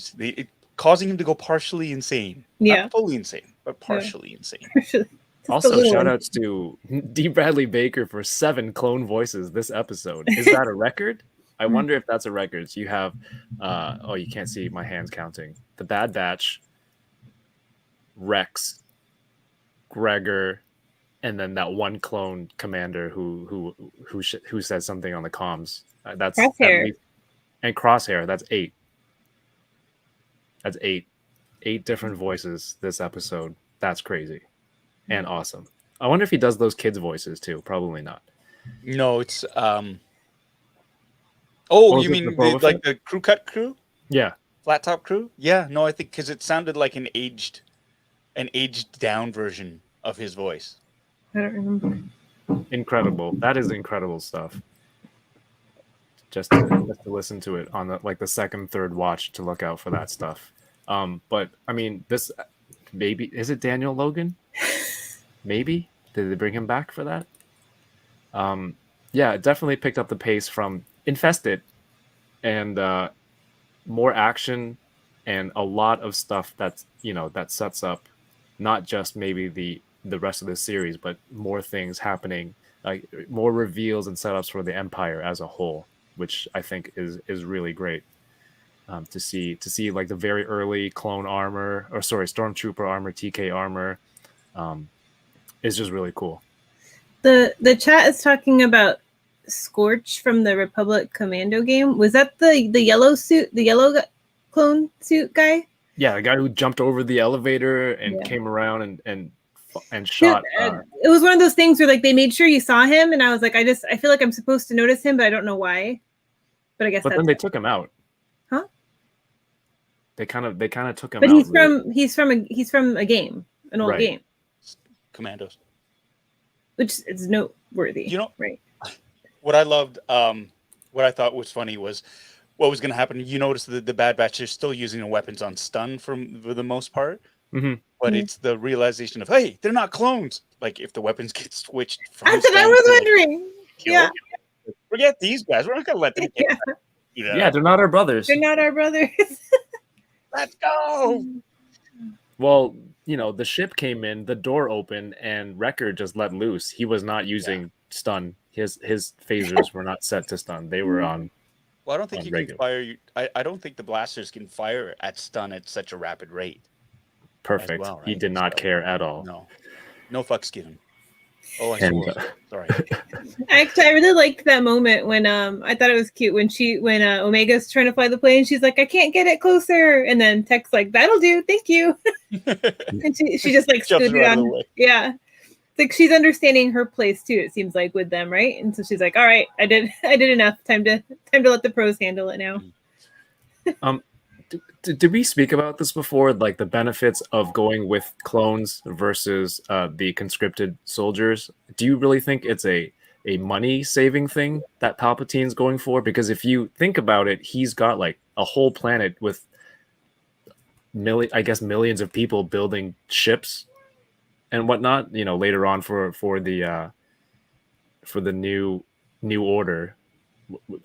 Speaker 3: causing him to go partially insane.
Speaker 5: Yeah.
Speaker 3: Not fully insane, but partially insane.
Speaker 5: Just a
Speaker 1: Also,
Speaker 5: little
Speaker 1: shout
Speaker 5: one.
Speaker 1: outs to D. Bradley Baker for 7 clone voices this episode. Is that a record? I wonder if that's a record. So you have, you can't see my hands counting. The Bad Batch, Rex, Gregor, and then that one clone commander who says something on the comms. That's at
Speaker 5: Crosshair.
Speaker 1: least- and Crosshair. That's 8. That's 8. 8 different voices this episode. That's crazy and awesome. I wonder if he does those kids' voices too. Probably not.
Speaker 3: No, it's
Speaker 1: Oh,
Speaker 3: you
Speaker 1: is it
Speaker 3: mean
Speaker 1: the Boba
Speaker 3: like the crew cut crew?
Speaker 1: Yeah.
Speaker 3: Flat top crew? Yeah, no, I think because it sounded like an aged down version of his voice.
Speaker 5: I don't remember.
Speaker 1: Incredible. That is incredible stuff. Just to listen to it on the second, third watch, to look out for that stuff. But I mean, this maybe, is it Daniel Logan? Maybe. Did they bring him back for that? Yeah, it definitely picked up the pace from Infested, and more action and a lot of stuff that's that sets up not just maybe the rest of the series, but more things happening, like more reveals and setups for the Empire as a whole, which I think is really great. To see like the very early clone armor, or sorry, stormtrooper armor, TK armor, is just really cool.
Speaker 5: The chat is talking about Scorch from the Republic Commando game. Was that the yellow suit, the yellow clone suit guy?
Speaker 1: Yeah, the guy who jumped over the elevator and
Speaker 5: Yeah.
Speaker 1: came around and shot.
Speaker 5: It was one of those things where like they made sure you saw him, and I was like, I feel like I'm supposed to notice him, but I don't know why. But I guess
Speaker 1: But
Speaker 5: that's
Speaker 1: then they took him out.
Speaker 5: Huh?
Speaker 1: They kind of took him
Speaker 5: But
Speaker 1: out.
Speaker 5: he's from a game, an old
Speaker 1: Right.
Speaker 5: game,
Speaker 3: Commandos.
Speaker 5: which is noteworthy.
Speaker 3: You know-
Speaker 5: right?
Speaker 3: What I loved, what I thought was funny was what was going to happen. You notice that the Bad Batch is still using the weapons on stun for the most part,
Speaker 1: Mhm.
Speaker 3: but
Speaker 5: Mhm.
Speaker 3: it's the realization of, hey, they're not clones. Like if the weapons get switched from
Speaker 5: That's what I
Speaker 3: stun
Speaker 5: was
Speaker 3: to, like,
Speaker 5: wondering.
Speaker 3: kill,
Speaker 5: Yeah,
Speaker 3: forget these guys. We're not going to let them get
Speaker 5: yeah,
Speaker 3: back, you know?
Speaker 1: Yeah, they're not our brothers.
Speaker 5: they're not our brothers.
Speaker 3: Let's go.
Speaker 1: Well, the ship came in, the door opened, and Wrecker just let loose. He was not using stun. His phasers were not set to stun. They were on.
Speaker 3: Well, I don't think
Speaker 1: On
Speaker 3: you can
Speaker 1: regular.
Speaker 3: fire. I don't think the blasters can fire at stun at such a rapid rate.
Speaker 1: Perfect.
Speaker 3: well,
Speaker 1: He
Speaker 3: right?
Speaker 1: did not
Speaker 3: So,
Speaker 1: care at all.
Speaker 3: No fucks given. Oh, I
Speaker 1: And,
Speaker 3: swore. Sorry.
Speaker 5: Actually, I really liked that moment when I thought it was cute when Omega's trying to fly the plane. She's like, I can't get it closer, and then Tech's like, that'll do, thank you. And she just like
Speaker 3: Jumps
Speaker 5: scooted
Speaker 3: right out of
Speaker 5: on.
Speaker 3: the way.
Speaker 5: Yeah, like she's understanding her place too. It seems like with them, right? And so she's like, "All right, I did enough. Time to let the pros handle it now."
Speaker 1: Did we speak about this before? Like the benefits of going with clones versus the conscripted soldiers. Do you really think it's a money saving thing that Palpatine's going for? Because if you think about it, he's got like a whole planet with millions of people building ships and whatnot. You know, later on for the new order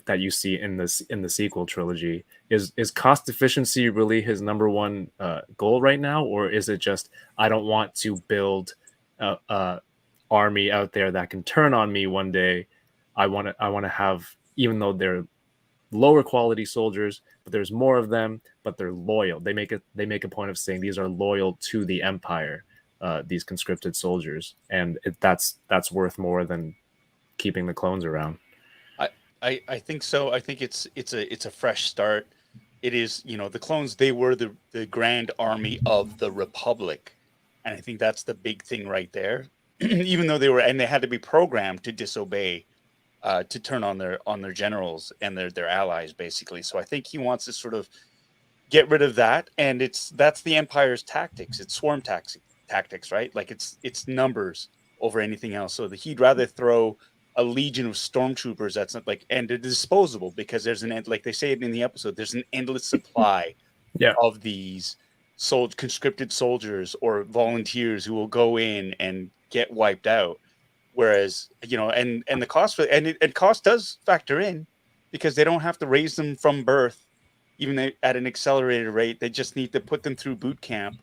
Speaker 1: that you see in the sequel trilogy. Is cost efficiency really his number one goal right now, or is it just I don't want to build a army out there that can turn on me one day? I want to have, even though they're lower quality soldiers, but there's more of them, but they're loyal. They make a point of saying these are loyal to the Empire, these conscripted soldiers, and that's worth more than keeping the clones around.
Speaker 3: I think so. I think it's a fresh start. It is, the clones, they were the grand army of the Republic. And I think that's the big thing right there. Even though they had to be programmed to disobey, to turn on their generals and their allies, basically. So I think he wants to sort of get rid of that. And that's the Empire's tactics. It's swarm tactics, right? Like it's numbers over anything else. So he'd rather throw a legion of stormtroopers that's not and they're disposable because there's like they say it in the episode, there's an endless supply of these conscripted soldiers or volunteers who will go in and get wiped out. Whereas, and the cost and cost does factor in because they don't have to raise them from birth, even at an accelerated rate. They just need to put them through boot camp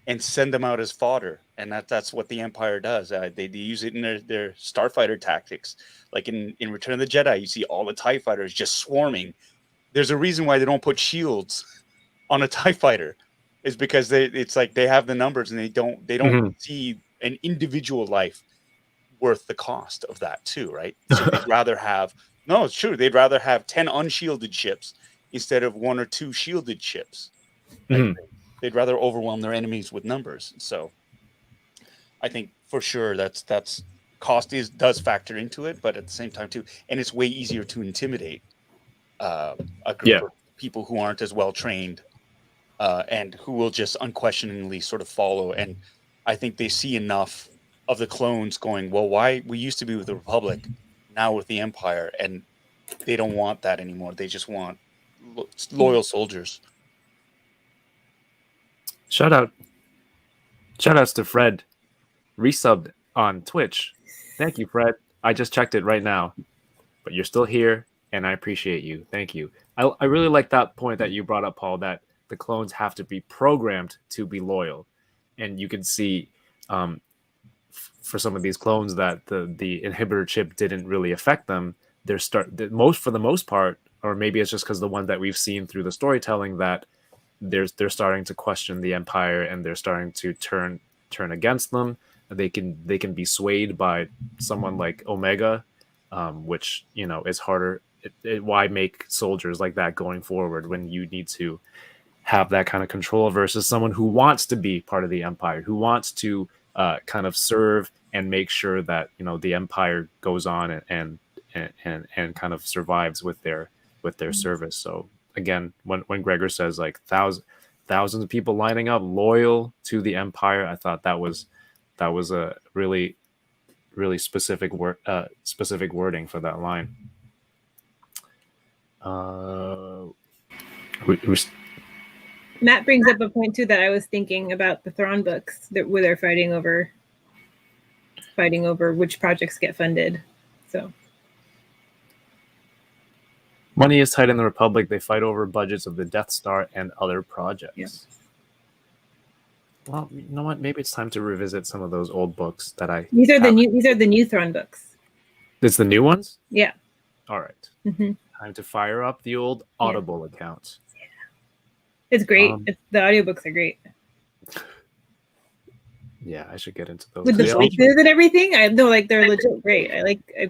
Speaker 3: and send them out as fodder. And that's what the Empire does. They use it in their starfighter tactics. Like in Return of the Jedi, you see all the TIE fighters just swarming. There's a reason why they don't put shields on a TIE fighter. Is because it's like they have the numbers and they don't see an individual life worth the cost of that too, right? So they'd rather have it's true. They'd rather have 10 unshielded ships instead of 1 or 2 shielded ships. They'd rather overwhelm their enemies with numbers. So I think for sure that's cost does factor into it, but at the same time too, and it's way easier to intimidate a group of people who aren't as well trained and who will just unquestioningly sort of follow. And I think they see enough of the clones going, well, why we used to be with the Republic, now with the Empire, and they don't want that anymore. They just want loyal soldiers.
Speaker 1: Shoutouts to Fred, resubbed on Twitch. Thank you, Fred. I just checked it right now, but you're still here, and I appreciate you. Thank you. I really like that point that you brought up, Paul, that the clones have to be programmed to be loyal, and you can see for some of these clones that the inhibitor chip didn't really affect them. For the most part, or maybe it's just because the ones that we've seen through the storytelling that they're starting to question the Empire and they're starting to turn against them. They can be swayed by someone like Omega, which is harder. Why make soldiers like that going forward when you need to have that kind of control versus someone who wants to be part of the Empire, who wants to kind of serve and make sure that the Empire goes on and kind of survives with their service. So again, when Gregor says like thousands of people lining up loyal to the Empire, I thought that was a really, really specific wording for that line.
Speaker 5: Matt brings up a point too that I was thinking about the Thrawn books where they're fighting over which projects get funded. So
Speaker 1: money is tight in the Republic. They fight over budgets of the Death Star and other projects.
Speaker 5: Yeah.
Speaker 1: Well, you know what? Maybe it's time to revisit some of those old books that I.
Speaker 5: These are the new Thrawn books.
Speaker 1: It's the new ones?
Speaker 5: Yeah.
Speaker 1: All right.
Speaker 5: Mm-hmm.
Speaker 1: Time to fire up the old Audible account.
Speaker 5: Yeah. It's great. The audiobooks are great.
Speaker 1: Yeah, I should get into those.
Speaker 5: With the voices and everything, I know they're legit great.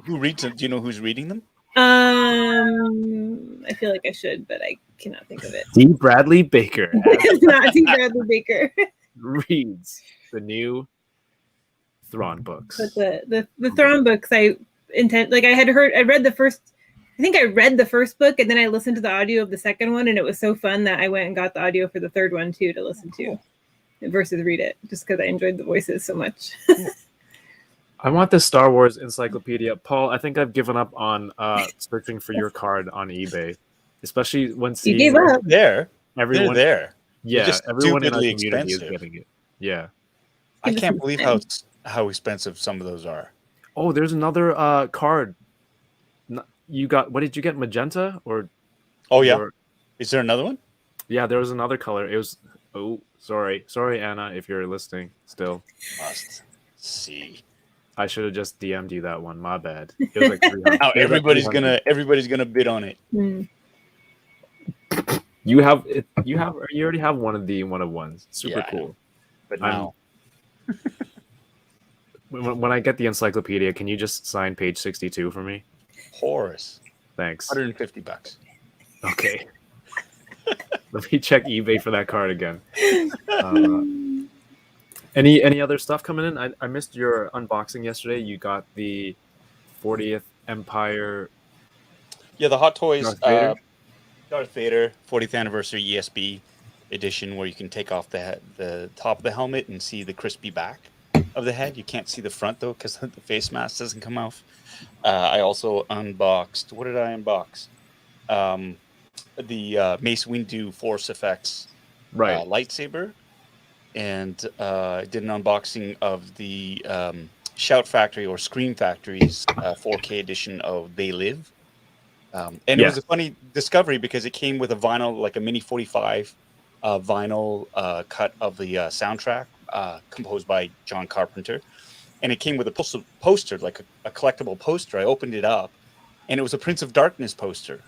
Speaker 3: Who reads them? Do you know who's reading them?
Speaker 5: I feel like I should, but I cannot think of it.
Speaker 1: D. Bradley Baker.
Speaker 5: It's not D. Bradley Baker.
Speaker 1: Reads the new Thrawn books.
Speaker 5: But the Thrawn books, I read the first. I think I read the first book, and then I listened to the audio of the second one, and it was so fun that I went and got the audio for the third one too to listen to, versus read it, just because I enjoyed the voices so much.
Speaker 1: I want this Star Wars encyclopedia. Paul, I think I've given up on searching for your card on eBay, especially when seeing
Speaker 5: You gave up.
Speaker 3: They're
Speaker 1: everyone.
Speaker 3: there.
Speaker 1: Yeah,
Speaker 3: just
Speaker 1: everyone in our
Speaker 3: stupidly
Speaker 1: community
Speaker 3: expensive.
Speaker 1: is getting it. Yeah.
Speaker 3: I can't believe how expensive some of those are.
Speaker 1: Oh, there's another card. You got, what did you get? Magenta or?
Speaker 3: Oh yeah.
Speaker 1: or-
Speaker 3: Is there another one?
Speaker 1: yeah, there was another color. It was. Oh, sorry, Anna, if you're listening still.
Speaker 3: Must see.
Speaker 1: I should have just DM'd you that one. My bad. It was like 300.
Speaker 3: Now
Speaker 1: It was like
Speaker 3: everybody's gonna bid on it.
Speaker 5: Mm.
Speaker 1: You already have one of the one of ones. Super
Speaker 3: Yeah, I
Speaker 1: cool.
Speaker 3: But now
Speaker 1: When I get the encyclopedia, can you just sign page 62 for me?
Speaker 3: Horace,
Speaker 1: Thanks.
Speaker 3: $150.
Speaker 1: Okay. Let me check eBay for that card again. Any other stuff coming in? I missed your unboxing yesterday. You got the 40th Empire.
Speaker 3: Yeah, the Hot Toys
Speaker 1: Darth Vader?
Speaker 3: Darth Vader 40th anniversary ESB edition, where you can take off the top of the helmet and see the crispy back of the head. You can't see the front though because the face mask doesn't come off. I also unboxed. What did I unbox? The Mace Windu Force Effects
Speaker 1: Right.
Speaker 3: lightsaber, and did an unboxing of the Shout Factory or Scream Factory's 4K edition of They Live. And it was a funny discovery because it came with a vinyl, like a mini 45 vinyl cut of the soundtrack composed by John Carpenter. And it came with a poster, like a collectible poster. I opened it up, and it was a Prince of Darkness poster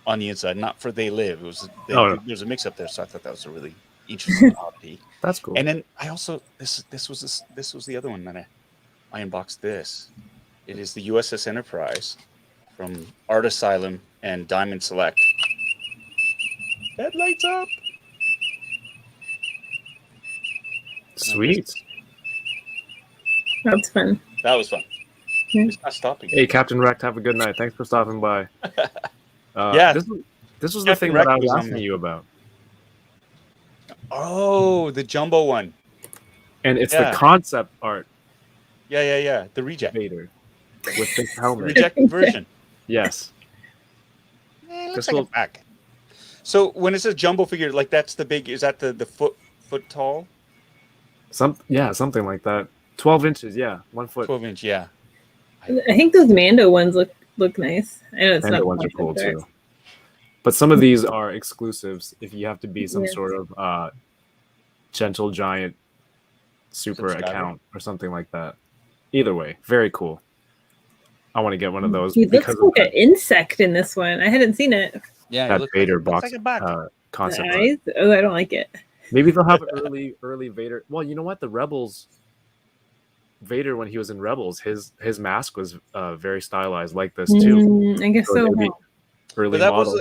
Speaker 3: on the inside, not for They Live. It was there's a mix up there, so I thought that was a really interesting oddity.
Speaker 1: That's cool.
Speaker 3: And then I also this was the other one that I unboxed. This it is the USS Enterprise from Art Asylum and Diamond Select. That lights up.
Speaker 1: Sweet.
Speaker 5: That's fun.
Speaker 3: That was fun.
Speaker 5: Yeah.
Speaker 3: It's not stopping.
Speaker 1: Hey, Captain Wrecked, have a good night. Thanks for stopping by.
Speaker 3: Yeah.
Speaker 1: This was the
Speaker 3: Captain
Speaker 1: thing
Speaker 3: Wrecked
Speaker 1: that I was
Speaker 3: was on
Speaker 1: asking
Speaker 3: me.
Speaker 1: you about.
Speaker 3: Oh, the jumbo one.
Speaker 1: And it's
Speaker 3: Yeah.
Speaker 1: the concept art
Speaker 3: Yeah. The reject.
Speaker 1: Vader with this
Speaker 3: The
Speaker 1: helmet.
Speaker 3: rejected version.
Speaker 1: Yes.
Speaker 3: Looks
Speaker 1: This
Speaker 3: like
Speaker 1: will-
Speaker 3: a back. So when it says jumbo figure, like that's the big, is that the foot tall?
Speaker 1: Something like that. 12 inches, yeah. 1 foot.
Speaker 3: 12-inch, yeah.
Speaker 5: I think those Mando ones look nice. I know it's
Speaker 1: And
Speaker 5: not
Speaker 1: the ones are cool
Speaker 5: concept
Speaker 1: too. But some of these are exclusives if you have to be some
Speaker 5: Yeah.
Speaker 1: sort of gentle giant super
Speaker 3: Subscriber.
Speaker 1: account or something like that. Either way, very cool. I want to get one of those
Speaker 5: He looks
Speaker 1: because of
Speaker 5: like an insect in this one. I hadn't seen it.
Speaker 3: Yeah,
Speaker 1: that Vader
Speaker 3: looks
Speaker 1: box
Speaker 3: like a back.
Speaker 5: The
Speaker 1: concept art.
Speaker 5: eyes. Oh, I don't like it.
Speaker 1: Maybe they'll have early Vader. Well, you know what? The Rebels Vader, when he was in Rebels, his mask was very stylized like this too.
Speaker 5: I guess so.
Speaker 1: maybe early
Speaker 3: But that
Speaker 1: model.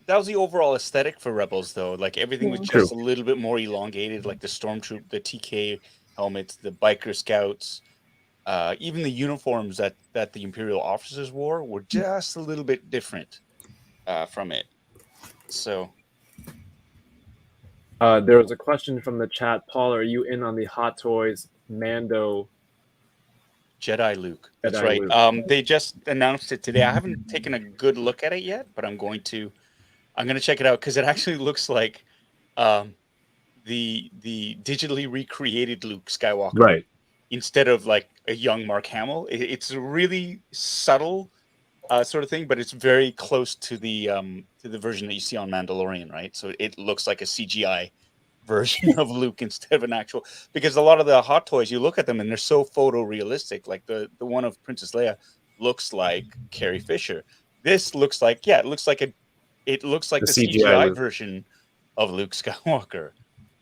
Speaker 3: was the overall aesthetic for Rebels, though. Like everything was
Speaker 1: True.
Speaker 3: just a little bit more elongated, like the Stormtroop, the TK helmets, the biker scouts, even the uniforms that the Imperial officers wore were just a little bit different from it. So
Speaker 1: There was a question from the chat. Paul, are you in on the Hot Toys Mando?
Speaker 3: Jedi Luke. That's
Speaker 1: Jedi
Speaker 3: right.
Speaker 1: Luke.
Speaker 3: They just announced it today. I haven't taken a good look at it yet, but I'm going to check it out because it actually looks like the digitally recreated Luke Skywalker,
Speaker 1: Right.
Speaker 3: instead of like a young Mark Hamill. It's a really subtle sort of thing, but it's very close to the version that you see on Mandalorian, right? So it looks like a CGI version of Luke instead of an actual, because a lot of the Hot Toys, you look at them and they're so photorealistic. Like the one of Princess Leia looks like Carrie Fisher. This looks like the CGI
Speaker 1: Luke.
Speaker 3: version of Luke Skywalker,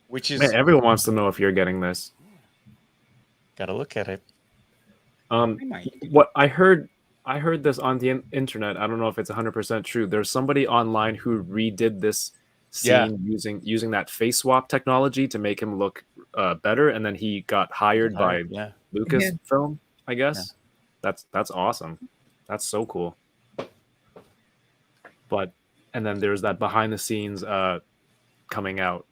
Speaker 3: which is
Speaker 1: Man, everyone wants to know if you're getting this.
Speaker 3: gotta look at it.
Speaker 1: What I heard this on the internet. I don't know if it's 100% true. There's somebody online who redid this scene using that face swap technology to make him look better, and then he got hired by Lucasfilm, I guess. That's awesome. That's so cool. But and then there's that behind the scenes coming out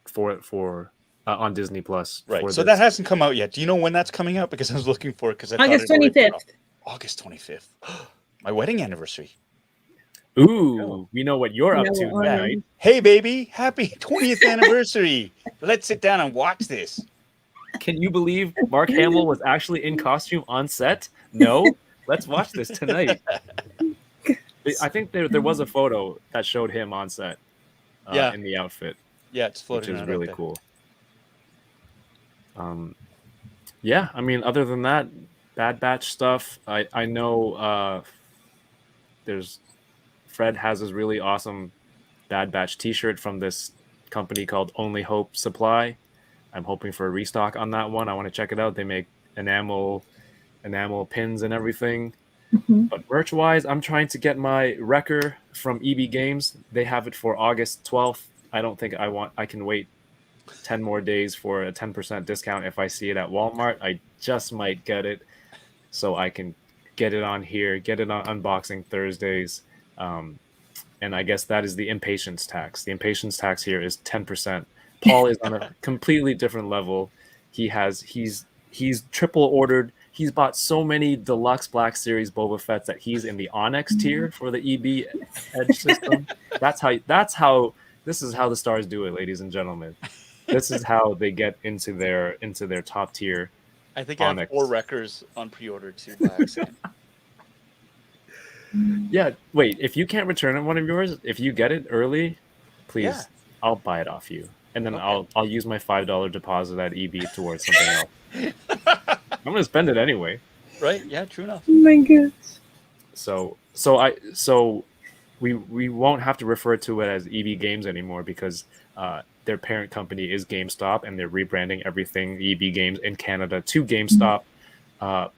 Speaker 1: for on Disney Plus.
Speaker 3: Right.
Speaker 1: For
Speaker 3: So
Speaker 1: this.
Speaker 3: that hasn't come out yet. Do you know when that's coming out? Because I was looking for it because I
Speaker 5: August
Speaker 3: thought it already
Speaker 5: 25th.
Speaker 3: August 25th. My wedding anniversary.
Speaker 1: Ooh, we know what you're
Speaker 5: You
Speaker 1: up
Speaker 5: know
Speaker 1: to
Speaker 5: what,
Speaker 1: tonight.
Speaker 3: Hey, baby, happy 20th anniversary. Let's sit down and watch this.
Speaker 1: Can you believe Mark Hamill was actually in costume on set? No? Let's watch this tonight. I think there was a photo that showed him on set
Speaker 3: Yeah.
Speaker 1: in the outfit,
Speaker 3: Yeah, it's
Speaker 1: which
Speaker 3: floating
Speaker 1: is
Speaker 3: around
Speaker 1: really
Speaker 3: out there.
Speaker 1: cool. Yeah, I mean, other than that, Bad Batch stuff, I know there's Fred has this really awesome Bad Batch t-shirt from this company called Only Hope Supply. I'm hoping for a restock on that one. I want to check it out. They make enamel pins and everything.
Speaker 5: Mhm.
Speaker 1: But merch wise, I'm trying to get my Wrecker from EB Games. They have it for August 12th. I don't think I can wait 10 more days for a 10% discount. If I see it at Walmart, I just might get it so I can get it on here, get it on unboxing Thursdays. And I guess that is the impatience tax. The impatience tax here is 10%. Paul is on a completely different level. He's triple ordered. He's bought so many deluxe Black Series Boba Fett's that he's in the Onyx tier for the EB Edge system. This is how the stars do it, ladies and gentlemen. This is how they get into their top tier.
Speaker 3: I think I have
Speaker 1: Onyx.
Speaker 3: 4 Wreckers on pre-order too by accident.
Speaker 1: Yeah, wait, if you can't return one of yours, if you get it early, please,
Speaker 3: Yeah.
Speaker 1: I'll buy it off you. And then
Speaker 3: Okay.
Speaker 1: I'll use my $5 deposit at EB towards something else. I'm gonna spend it anyway.
Speaker 3: Right? Yeah, true enough.
Speaker 5: Oh my gosh.
Speaker 1: So we won't have to refer to it as EB Games anymore because their parent company is GameStop and they're rebranding everything EB Games in Canada to GameStop.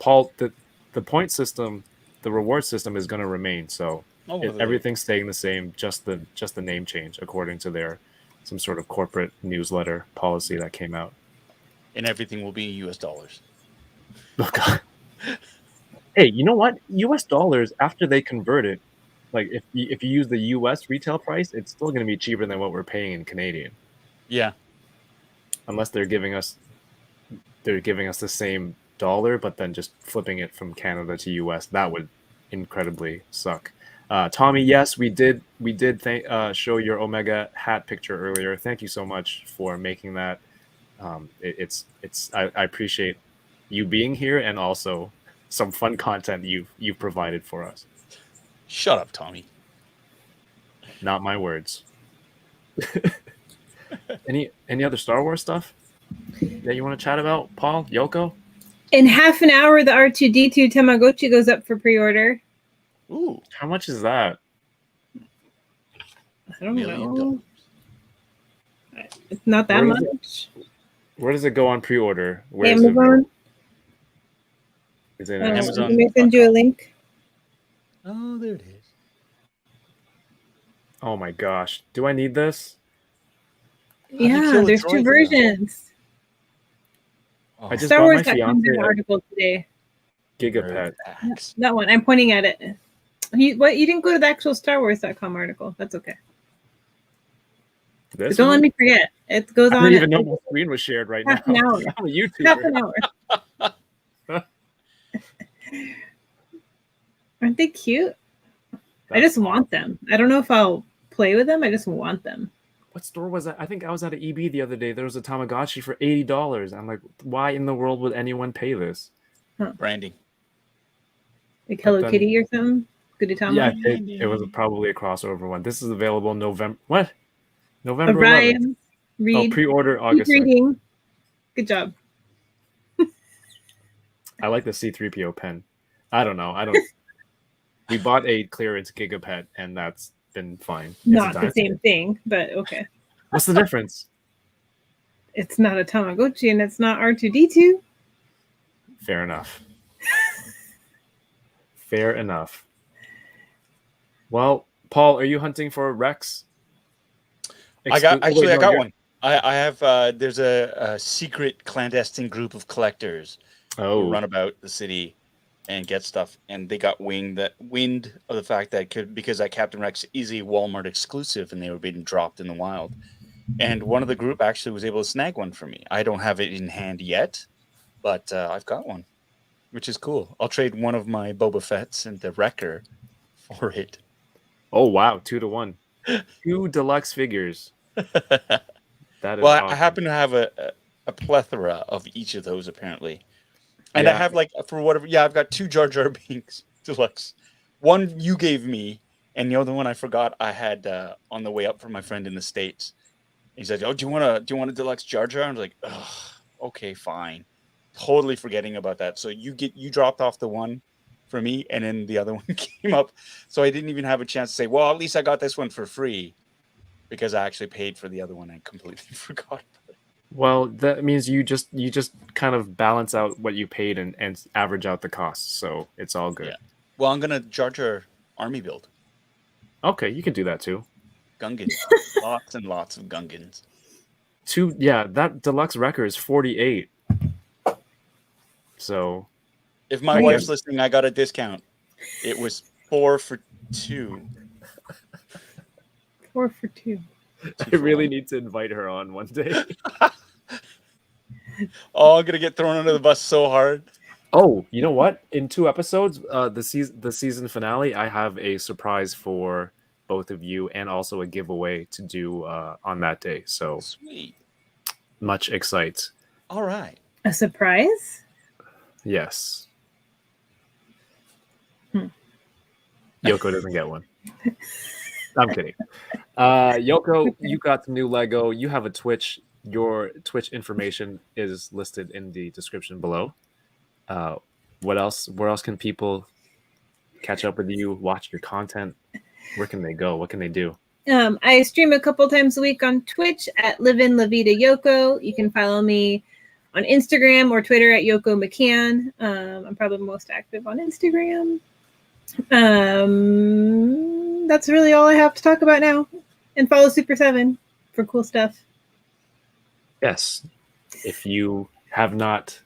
Speaker 1: Paul, the point system, the reward system is going to remain. So everything's staying the same, just the name change according to some sort of corporate newsletter policy that came out.
Speaker 3: And everything will be in US dollars.
Speaker 1: Oh God. Hey, you know what? US dollars after they convert it, like if you use the US retail price, it's still going to be cheaper than what we're paying in Canadian.
Speaker 3: Yeah.
Speaker 1: Unless they're giving us the same dollar, but then just flipping it from Canada to US. That would incredibly suck. Tommy, yes, we did show your Omega hat picture earlier. Thank you so much for making that. I appreciate you being here and also some fun content you've provided for us.
Speaker 3: Shut up, Tommy.
Speaker 1: Not my words. Any other Star Wars stuff that you want to chat about, Paul? Yoko?
Speaker 5: In half an hour, the R2D2 Tamagotchi goes up for pre-order.
Speaker 3: Ooh.
Speaker 1: How much is that?
Speaker 5: I don't
Speaker 3: $1 million.
Speaker 5: know. It's not that
Speaker 1: Where is
Speaker 5: much.
Speaker 1: Where does it go on pre-order? Where is it?
Speaker 5: Amazon.
Speaker 1: Is it
Speaker 3: Amazon.
Speaker 5: Let me send you a link.
Speaker 3: Oh, there it is.
Speaker 1: Oh my gosh. Do I need this?
Speaker 3: do you
Speaker 5: Yeah,
Speaker 3: kill a
Speaker 5: there's
Speaker 3: droid
Speaker 5: two
Speaker 3: now?
Speaker 5: versions.
Speaker 3: Oh,
Speaker 1: I just
Speaker 5: Star
Speaker 1: bought my
Speaker 5: Wars.com
Speaker 1: fiance
Speaker 5: did an
Speaker 1: a
Speaker 5: article today.
Speaker 1: Gigapet.
Speaker 3: Axe.
Speaker 5: That one. I'm pointing at it. You didn't go to the actual Star Wars.com article. That's okay.
Speaker 1: This
Speaker 5: But don't let
Speaker 1: one?
Speaker 5: me forget. It goes
Speaker 1: I
Speaker 5: on
Speaker 1: didn't even
Speaker 5: at
Speaker 1: know my screen was shared right now.
Speaker 5: half an hour.
Speaker 1: I'm a YouTuber.
Speaker 5: half an hour. Aren't they cute? I just want them. I don't know if I'll play with them. I just want them.
Speaker 1: What store was that? I think I was at an EB the other day. There was a Tamagotchi for $80. I'm like, why in the world would anyone pay this?
Speaker 3: Branding.
Speaker 5: Like Hello
Speaker 1: then-
Speaker 5: Kitty or something. Gudetama.
Speaker 1: Yeah, it was probably a crossover one. This is available November. What? November 11th.
Speaker 5: Orion.
Speaker 1: Oh,
Speaker 5: Read.
Speaker 1: pre-order
Speaker 5: Keep
Speaker 1: August 2nd.
Speaker 5: reading. Good job.
Speaker 1: I like the C-3PO pen. I don't know. We bought a clearance Gigapet, and that's been fine. It's
Speaker 5: Not
Speaker 1: a
Speaker 5: the
Speaker 1: dime.
Speaker 5: same thing, but okay.
Speaker 1: What's the difference?
Speaker 5: It's not a Tamagotchi and it's not R2D2.
Speaker 1: Fair enough. Fair enough. Well, Paul, are you hunting for Rex?
Speaker 3: I got
Speaker 1: you're-
Speaker 3: one. I have there's a secret clandestine group of collectors
Speaker 1: Oh,
Speaker 3: run about the city and get stuff, and they got wind of the fact that because that Captain Rex is a Walmart exclusive, and they were being dropped in the wild. And one of the group actually was able to snag one for me. I don't have it in hand yet, but I've got one, which is cool. I'll trade one of my Boba Fett's and the Wrecker for it.
Speaker 1: oh wow, 2-1. 2 deluxe figures. That is
Speaker 3: Well, I
Speaker 1: awesome.
Speaker 3: happen to have a plethora of each of those apparently, and I
Speaker 1: Yeah.
Speaker 3: have like for whatever. Yeah, I've got 2 Jar Jar Binks deluxe. One you gave me, and the other one I forgot I had on the way up from my friend in the States. He said, "Oh, do you want a deluxe Jar Jar?" I was like, "Ugh, okay, fine." Totally forgetting about that. So you dropped off the one for me, and then the other one came up. So I didn't even have a chance to say, "Well, at least I got this one for free," because I actually paid for the other one. I completely forgot.
Speaker 1: Well, that means you just kind of balance out what you paid and average out the costs, so it's all good.
Speaker 3: Yeah. Well, I'm gonna Jar Jar army build
Speaker 1: Okay, you can do that too.
Speaker 3: Gungans, lots and lots of Gungans.
Speaker 1: That deluxe record is 48. So
Speaker 3: If my
Speaker 1: I
Speaker 3: wife's
Speaker 1: guess-
Speaker 3: listening, I got a discount. It was 4 for 2.
Speaker 5: 4 for 2.
Speaker 1: I really need to invite her on one day.
Speaker 3: Oh, I'm gonna get thrown under the bus so hard.
Speaker 1: Oh, you know what? In 2 episodes, the season finale, I have a surprise for both of you and also a giveaway to do on that day. So
Speaker 3: Sweet.
Speaker 1: much excite.
Speaker 3: All right.
Speaker 5: A surprise?
Speaker 1: Yes.
Speaker 5: Hmm.
Speaker 1: Yoko doesn't get one. I'm kidding. Yoko, you got some new Lego. You have a Twitch. Your Twitch information is listed in the description below. What else? Where else can people catch up with you, watch your content? Where can they go? What can they do?
Speaker 5: I stream a couple times a week on Twitch at Livin La Vida Yoko. You can follow me on Instagram or Twitter at Yoko McCann. I'm probably most active on Instagram. That's really all I have to talk about now. And follow Super 7 for cool stuff.
Speaker 1: Yes. If you have not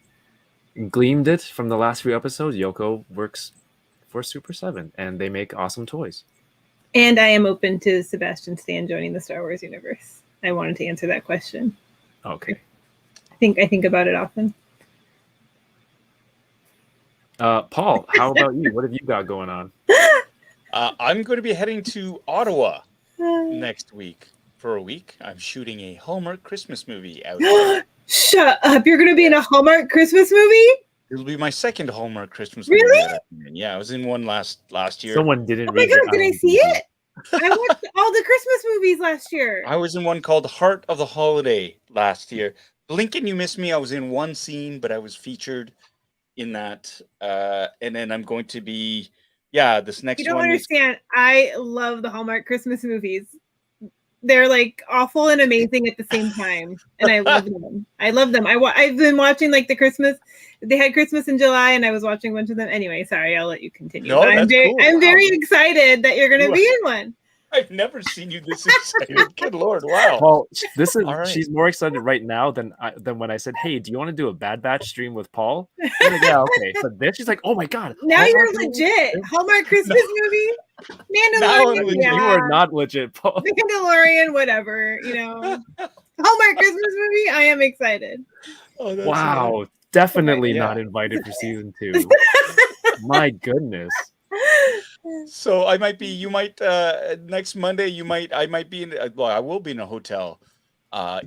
Speaker 1: gleamed it from the last few episodes, Yoko works for Super 7 and they make awesome toys.
Speaker 5: And I am open to Sebastian Stan joining the Star Wars universe. I wanted to answer that question.
Speaker 1: Okay.
Speaker 5: I think about it often.
Speaker 1: Paul, how about you? What have you got going on?
Speaker 3: I'm going to be heading to Ottawa next week for a week. I'm shooting a Hallmark Christmas movie out there.
Speaker 5: Shut up. You're going to be in a Hallmark Christmas movie?
Speaker 3: It'll be my second Hallmark Christmas
Speaker 5: Really?
Speaker 3: movie. That I'm in. Yeah, I was in one last year.
Speaker 1: Someone didn't
Speaker 5: Oh my
Speaker 1: read your
Speaker 5: God, did I see
Speaker 1: IMDb.
Speaker 5: it? I watched all the Christmas movies last year.
Speaker 3: I was in one called Heart of the Holiday last year. Blinkin' You Missed Me. I was in one scene, but I was featured in that. And then I'm going to be, this next
Speaker 5: You don't
Speaker 3: one is
Speaker 5: understand. I love the Hallmark Christmas movies. They're like awful and amazing at the same time, and I love them. I love them. I've been watching like the Christmas. They had Christmas in July, and I was watching a bunch of them. Anyway, sorry, I'll let you continue.
Speaker 3: No,
Speaker 5: But I'm
Speaker 3: that's
Speaker 5: very,
Speaker 3: cool.
Speaker 5: I'm
Speaker 3: Wow.
Speaker 5: very excited that you're going to
Speaker 3: You
Speaker 5: be in one.
Speaker 3: I've never seen you this excited. Good Lord, wow.
Speaker 1: Well, this is
Speaker 3: All right.
Speaker 1: she's more excited right now than when I said, "Hey, do you want to do a Bad Batch stream with Paul?" I'm like, yeah, okay. But then she's like, "Oh my God,
Speaker 5: Now you're
Speaker 1: Hallmark movie?"
Speaker 5: legit. Hallmark Christmas movie,
Speaker 3: Now I'm
Speaker 5: Mandalorian,
Speaker 3: legit.
Speaker 5: yeah.
Speaker 1: You are not legit, Paul.
Speaker 5: Mandalorian, whatever. Hallmark Christmas movie. I am excited.
Speaker 3: Oh, that's
Speaker 1: Wow, definitely
Speaker 3: Yeah.
Speaker 1: not invited for season 2. My goodness.
Speaker 3: So you might next Monday I might be in I will be in a hotel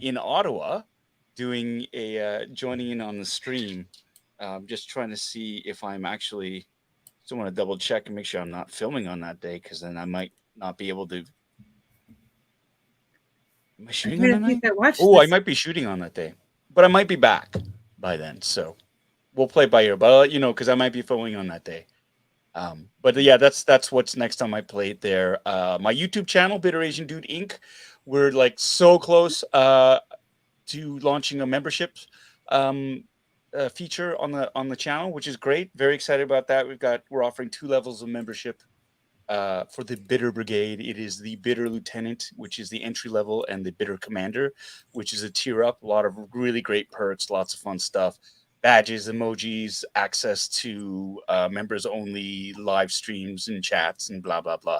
Speaker 3: in Ottawa doing joining in on the stream. Just trying to see if I'm actually still want to double check and make sure I'm not filming on that day, because then I might not be able to. Am I shooting on that night? I might be shooting on that day, but I might be back by then. So we'll play by ear, but I'll let you know, because I might be filming on that day. But yeah, that's what's next on my plate there. My YouTube channel, Bitter Asian Dude Inc. We're like so close to launching a membership feature on the channel, which is great. Very excited about that. We're offering 2 levels of membership for the Bitter Brigade. It is the Bitter Lieutenant, which is the entry level, and the Bitter Commander, which is a tier up. A lot of really great perks, lots of fun stuff. badges, emojis, access to members only live streams and chats and blah blah blah.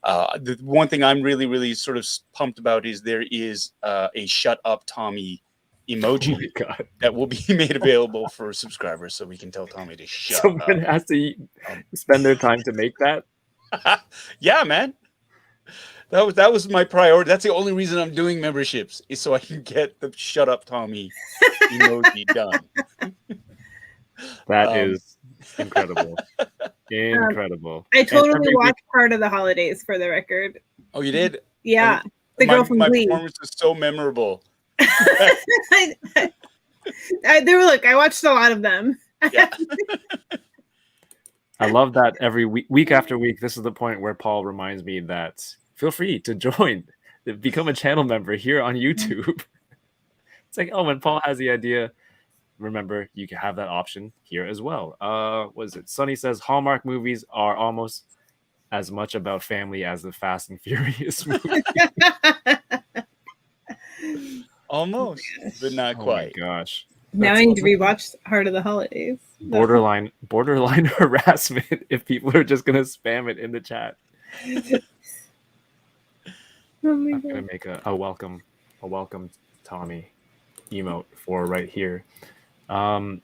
Speaker 3: The one thing I'm really really sort of pumped about is there is a shut up Tommy
Speaker 1: Oh
Speaker 3: emoji
Speaker 1: my god!
Speaker 3: that will be made available for subscribers, so we can tell Tommy to shut
Speaker 1: Someone has to spend their time to make that.
Speaker 3: up. Yeah, man. That was my priority. That's the only reason I'm doing memberships, is so I can get the shut up Tommy emoji done.
Speaker 1: That is incredible. Incredible.
Speaker 5: I
Speaker 1: And
Speaker 5: totally
Speaker 1: every
Speaker 5: watched
Speaker 1: week-
Speaker 5: Part of the Holidays for the record.
Speaker 3: Oh, you did?
Speaker 5: Yeah, the girl from
Speaker 3: my
Speaker 5: Glee.
Speaker 3: performance was so memorable.
Speaker 5: They were, look, I watched a lot of them.
Speaker 3: Yeah.
Speaker 1: I love that every week after week. This is the point where Paul reminds me that feel free to join, become a channel member here on YouTube. It's like, oh, when Paul has the idea, remember you can have that option here as well. What is it? Sunny says Hallmark movies are almost as much about family as the Fast and Furious movie.
Speaker 3: Almost, but not
Speaker 1: Oh my
Speaker 3: quite.
Speaker 1: gosh.
Speaker 5: Now
Speaker 1: That's
Speaker 5: I need to
Speaker 1: awesome.
Speaker 5: rewatch Heart of the Holidays.
Speaker 1: Borderline harassment if people are just gonna spam it in the chat.
Speaker 5: Oh my
Speaker 1: I'm
Speaker 5: god.
Speaker 1: gonna make a welcome Tommy emote for right here. I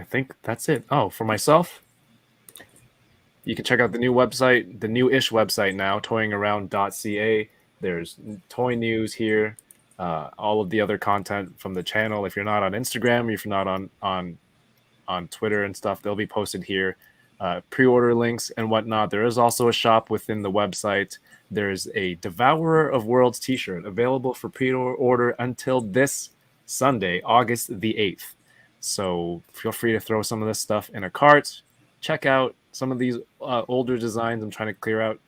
Speaker 1: think that's it. Oh, for myself, you can check out the new website, the new-ish website now, toyingaround.ca. There's toy news here, all of the other content from the channel. If you're not on Instagram, if you're not on Twitter and stuff, they'll be posted here. Pre-order links and whatnot. There is also a shop within the website. There's a Devourer of Worlds t-shirt available for pre-order until this Sunday, August the 8th. So feel free to throw some of this stuff in a cart. Check out some of these older designs I'm trying to clear out.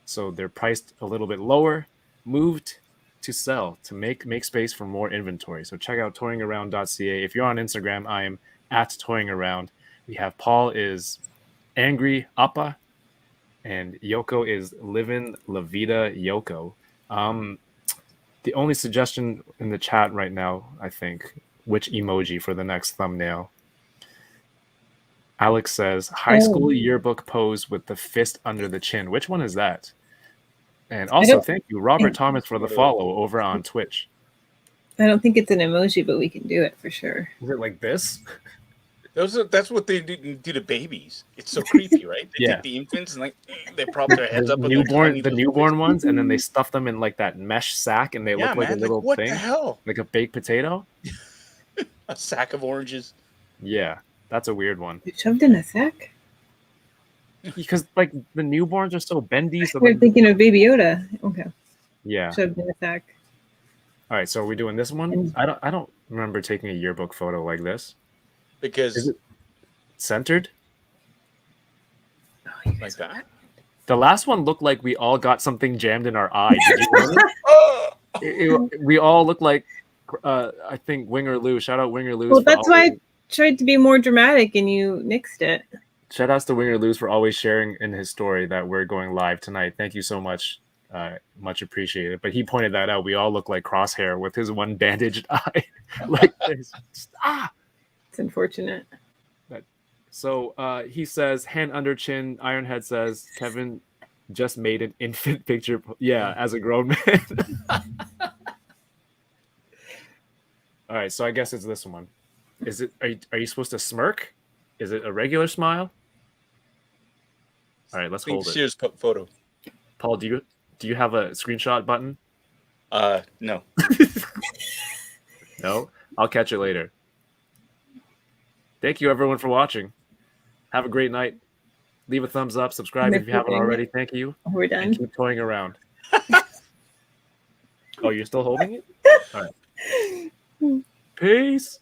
Speaker 1: So they're priced a little bit lower, moved to sell, to make space for more inventory. So check out toyingaround.ca. If you're on Instagram, I am at toyingaround. We have Paul is Angry Appa, and Yoko is Livin La Vida Yoko. The only suggestion in the chat right now, I think, which emoji for the next thumbnail. Alex says, high school yearbook pose with the fist under the chin. Which one is that? And also, thank you, Robert Thomas, for the follow over on Twitch.
Speaker 5: I don't think it's an emoji, but we can do it for sure.
Speaker 1: Is it like this?
Speaker 3: That's what they do to babies. It's so creepy, right? They
Speaker 1: Yeah.
Speaker 3: take the infants and like they prop their heads up.
Speaker 1: The
Speaker 3: with their tiny
Speaker 1: newborn
Speaker 3: little
Speaker 1: ones, and then they stuff them in like that mesh sack, and they
Speaker 3: Yeah,
Speaker 1: look like
Speaker 3: man,
Speaker 1: a little
Speaker 3: what
Speaker 1: thing,
Speaker 3: the hell?
Speaker 1: like a baked potato.
Speaker 3: A sack of oranges.
Speaker 1: Yeah, that's a weird one.
Speaker 5: It's shoved in a sack?
Speaker 1: Because like the newborns are so bendy. So
Speaker 5: We're thinking of Baby Yoda. Okay.
Speaker 1: yeah.
Speaker 5: Shoved in a sack.
Speaker 1: All right, so are we doing this one? I don't remember taking a yearbook photo like this.
Speaker 3: Because
Speaker 1: Is it centered?
Speaker 5: Oh, you
Speaker 3: like
Speaker 5: guys
Speaker 3: that.
Speaker 1: The last one looked like we all got something jammed in our eye. Did you notice? We all look like I think Winger Lou. Shout out Winger Lou.
Speaker 5: Well, that's why I tried to be more dramatic and you nixed it.
Speaker 1: Shout outs to Winger Lou for always sharing in his story that we're going live tonight. Thank you so much. Much appreciated. But he pointed that out. We all look like Crosshair with his one bandaged eye. Like this.
Speaker 5: It's unfortunate.
Speaker 1: So he says, hand under chin. Ironhead says, Kevin just made an infant picture. Yeah, as a grown man. All right, so I guess it's this one. Is it? Are you supposed to smirk? Is it a regular smile? All right, let's hold it.
Speaker 3: Cheers photo.
Speaker 1: Paul, do you have a screenshot button?
Speaker 3: No.
Speaker 1: No? I'll catch it later. Thank you, everyone, for watching. Have a great night. Leave a thumbs up. Subscribe if you haven't already. Thank you.
Speaker 5: We're done.
Speaker 1: And keep toying around. Oh, you're still holding it? All right. Peace.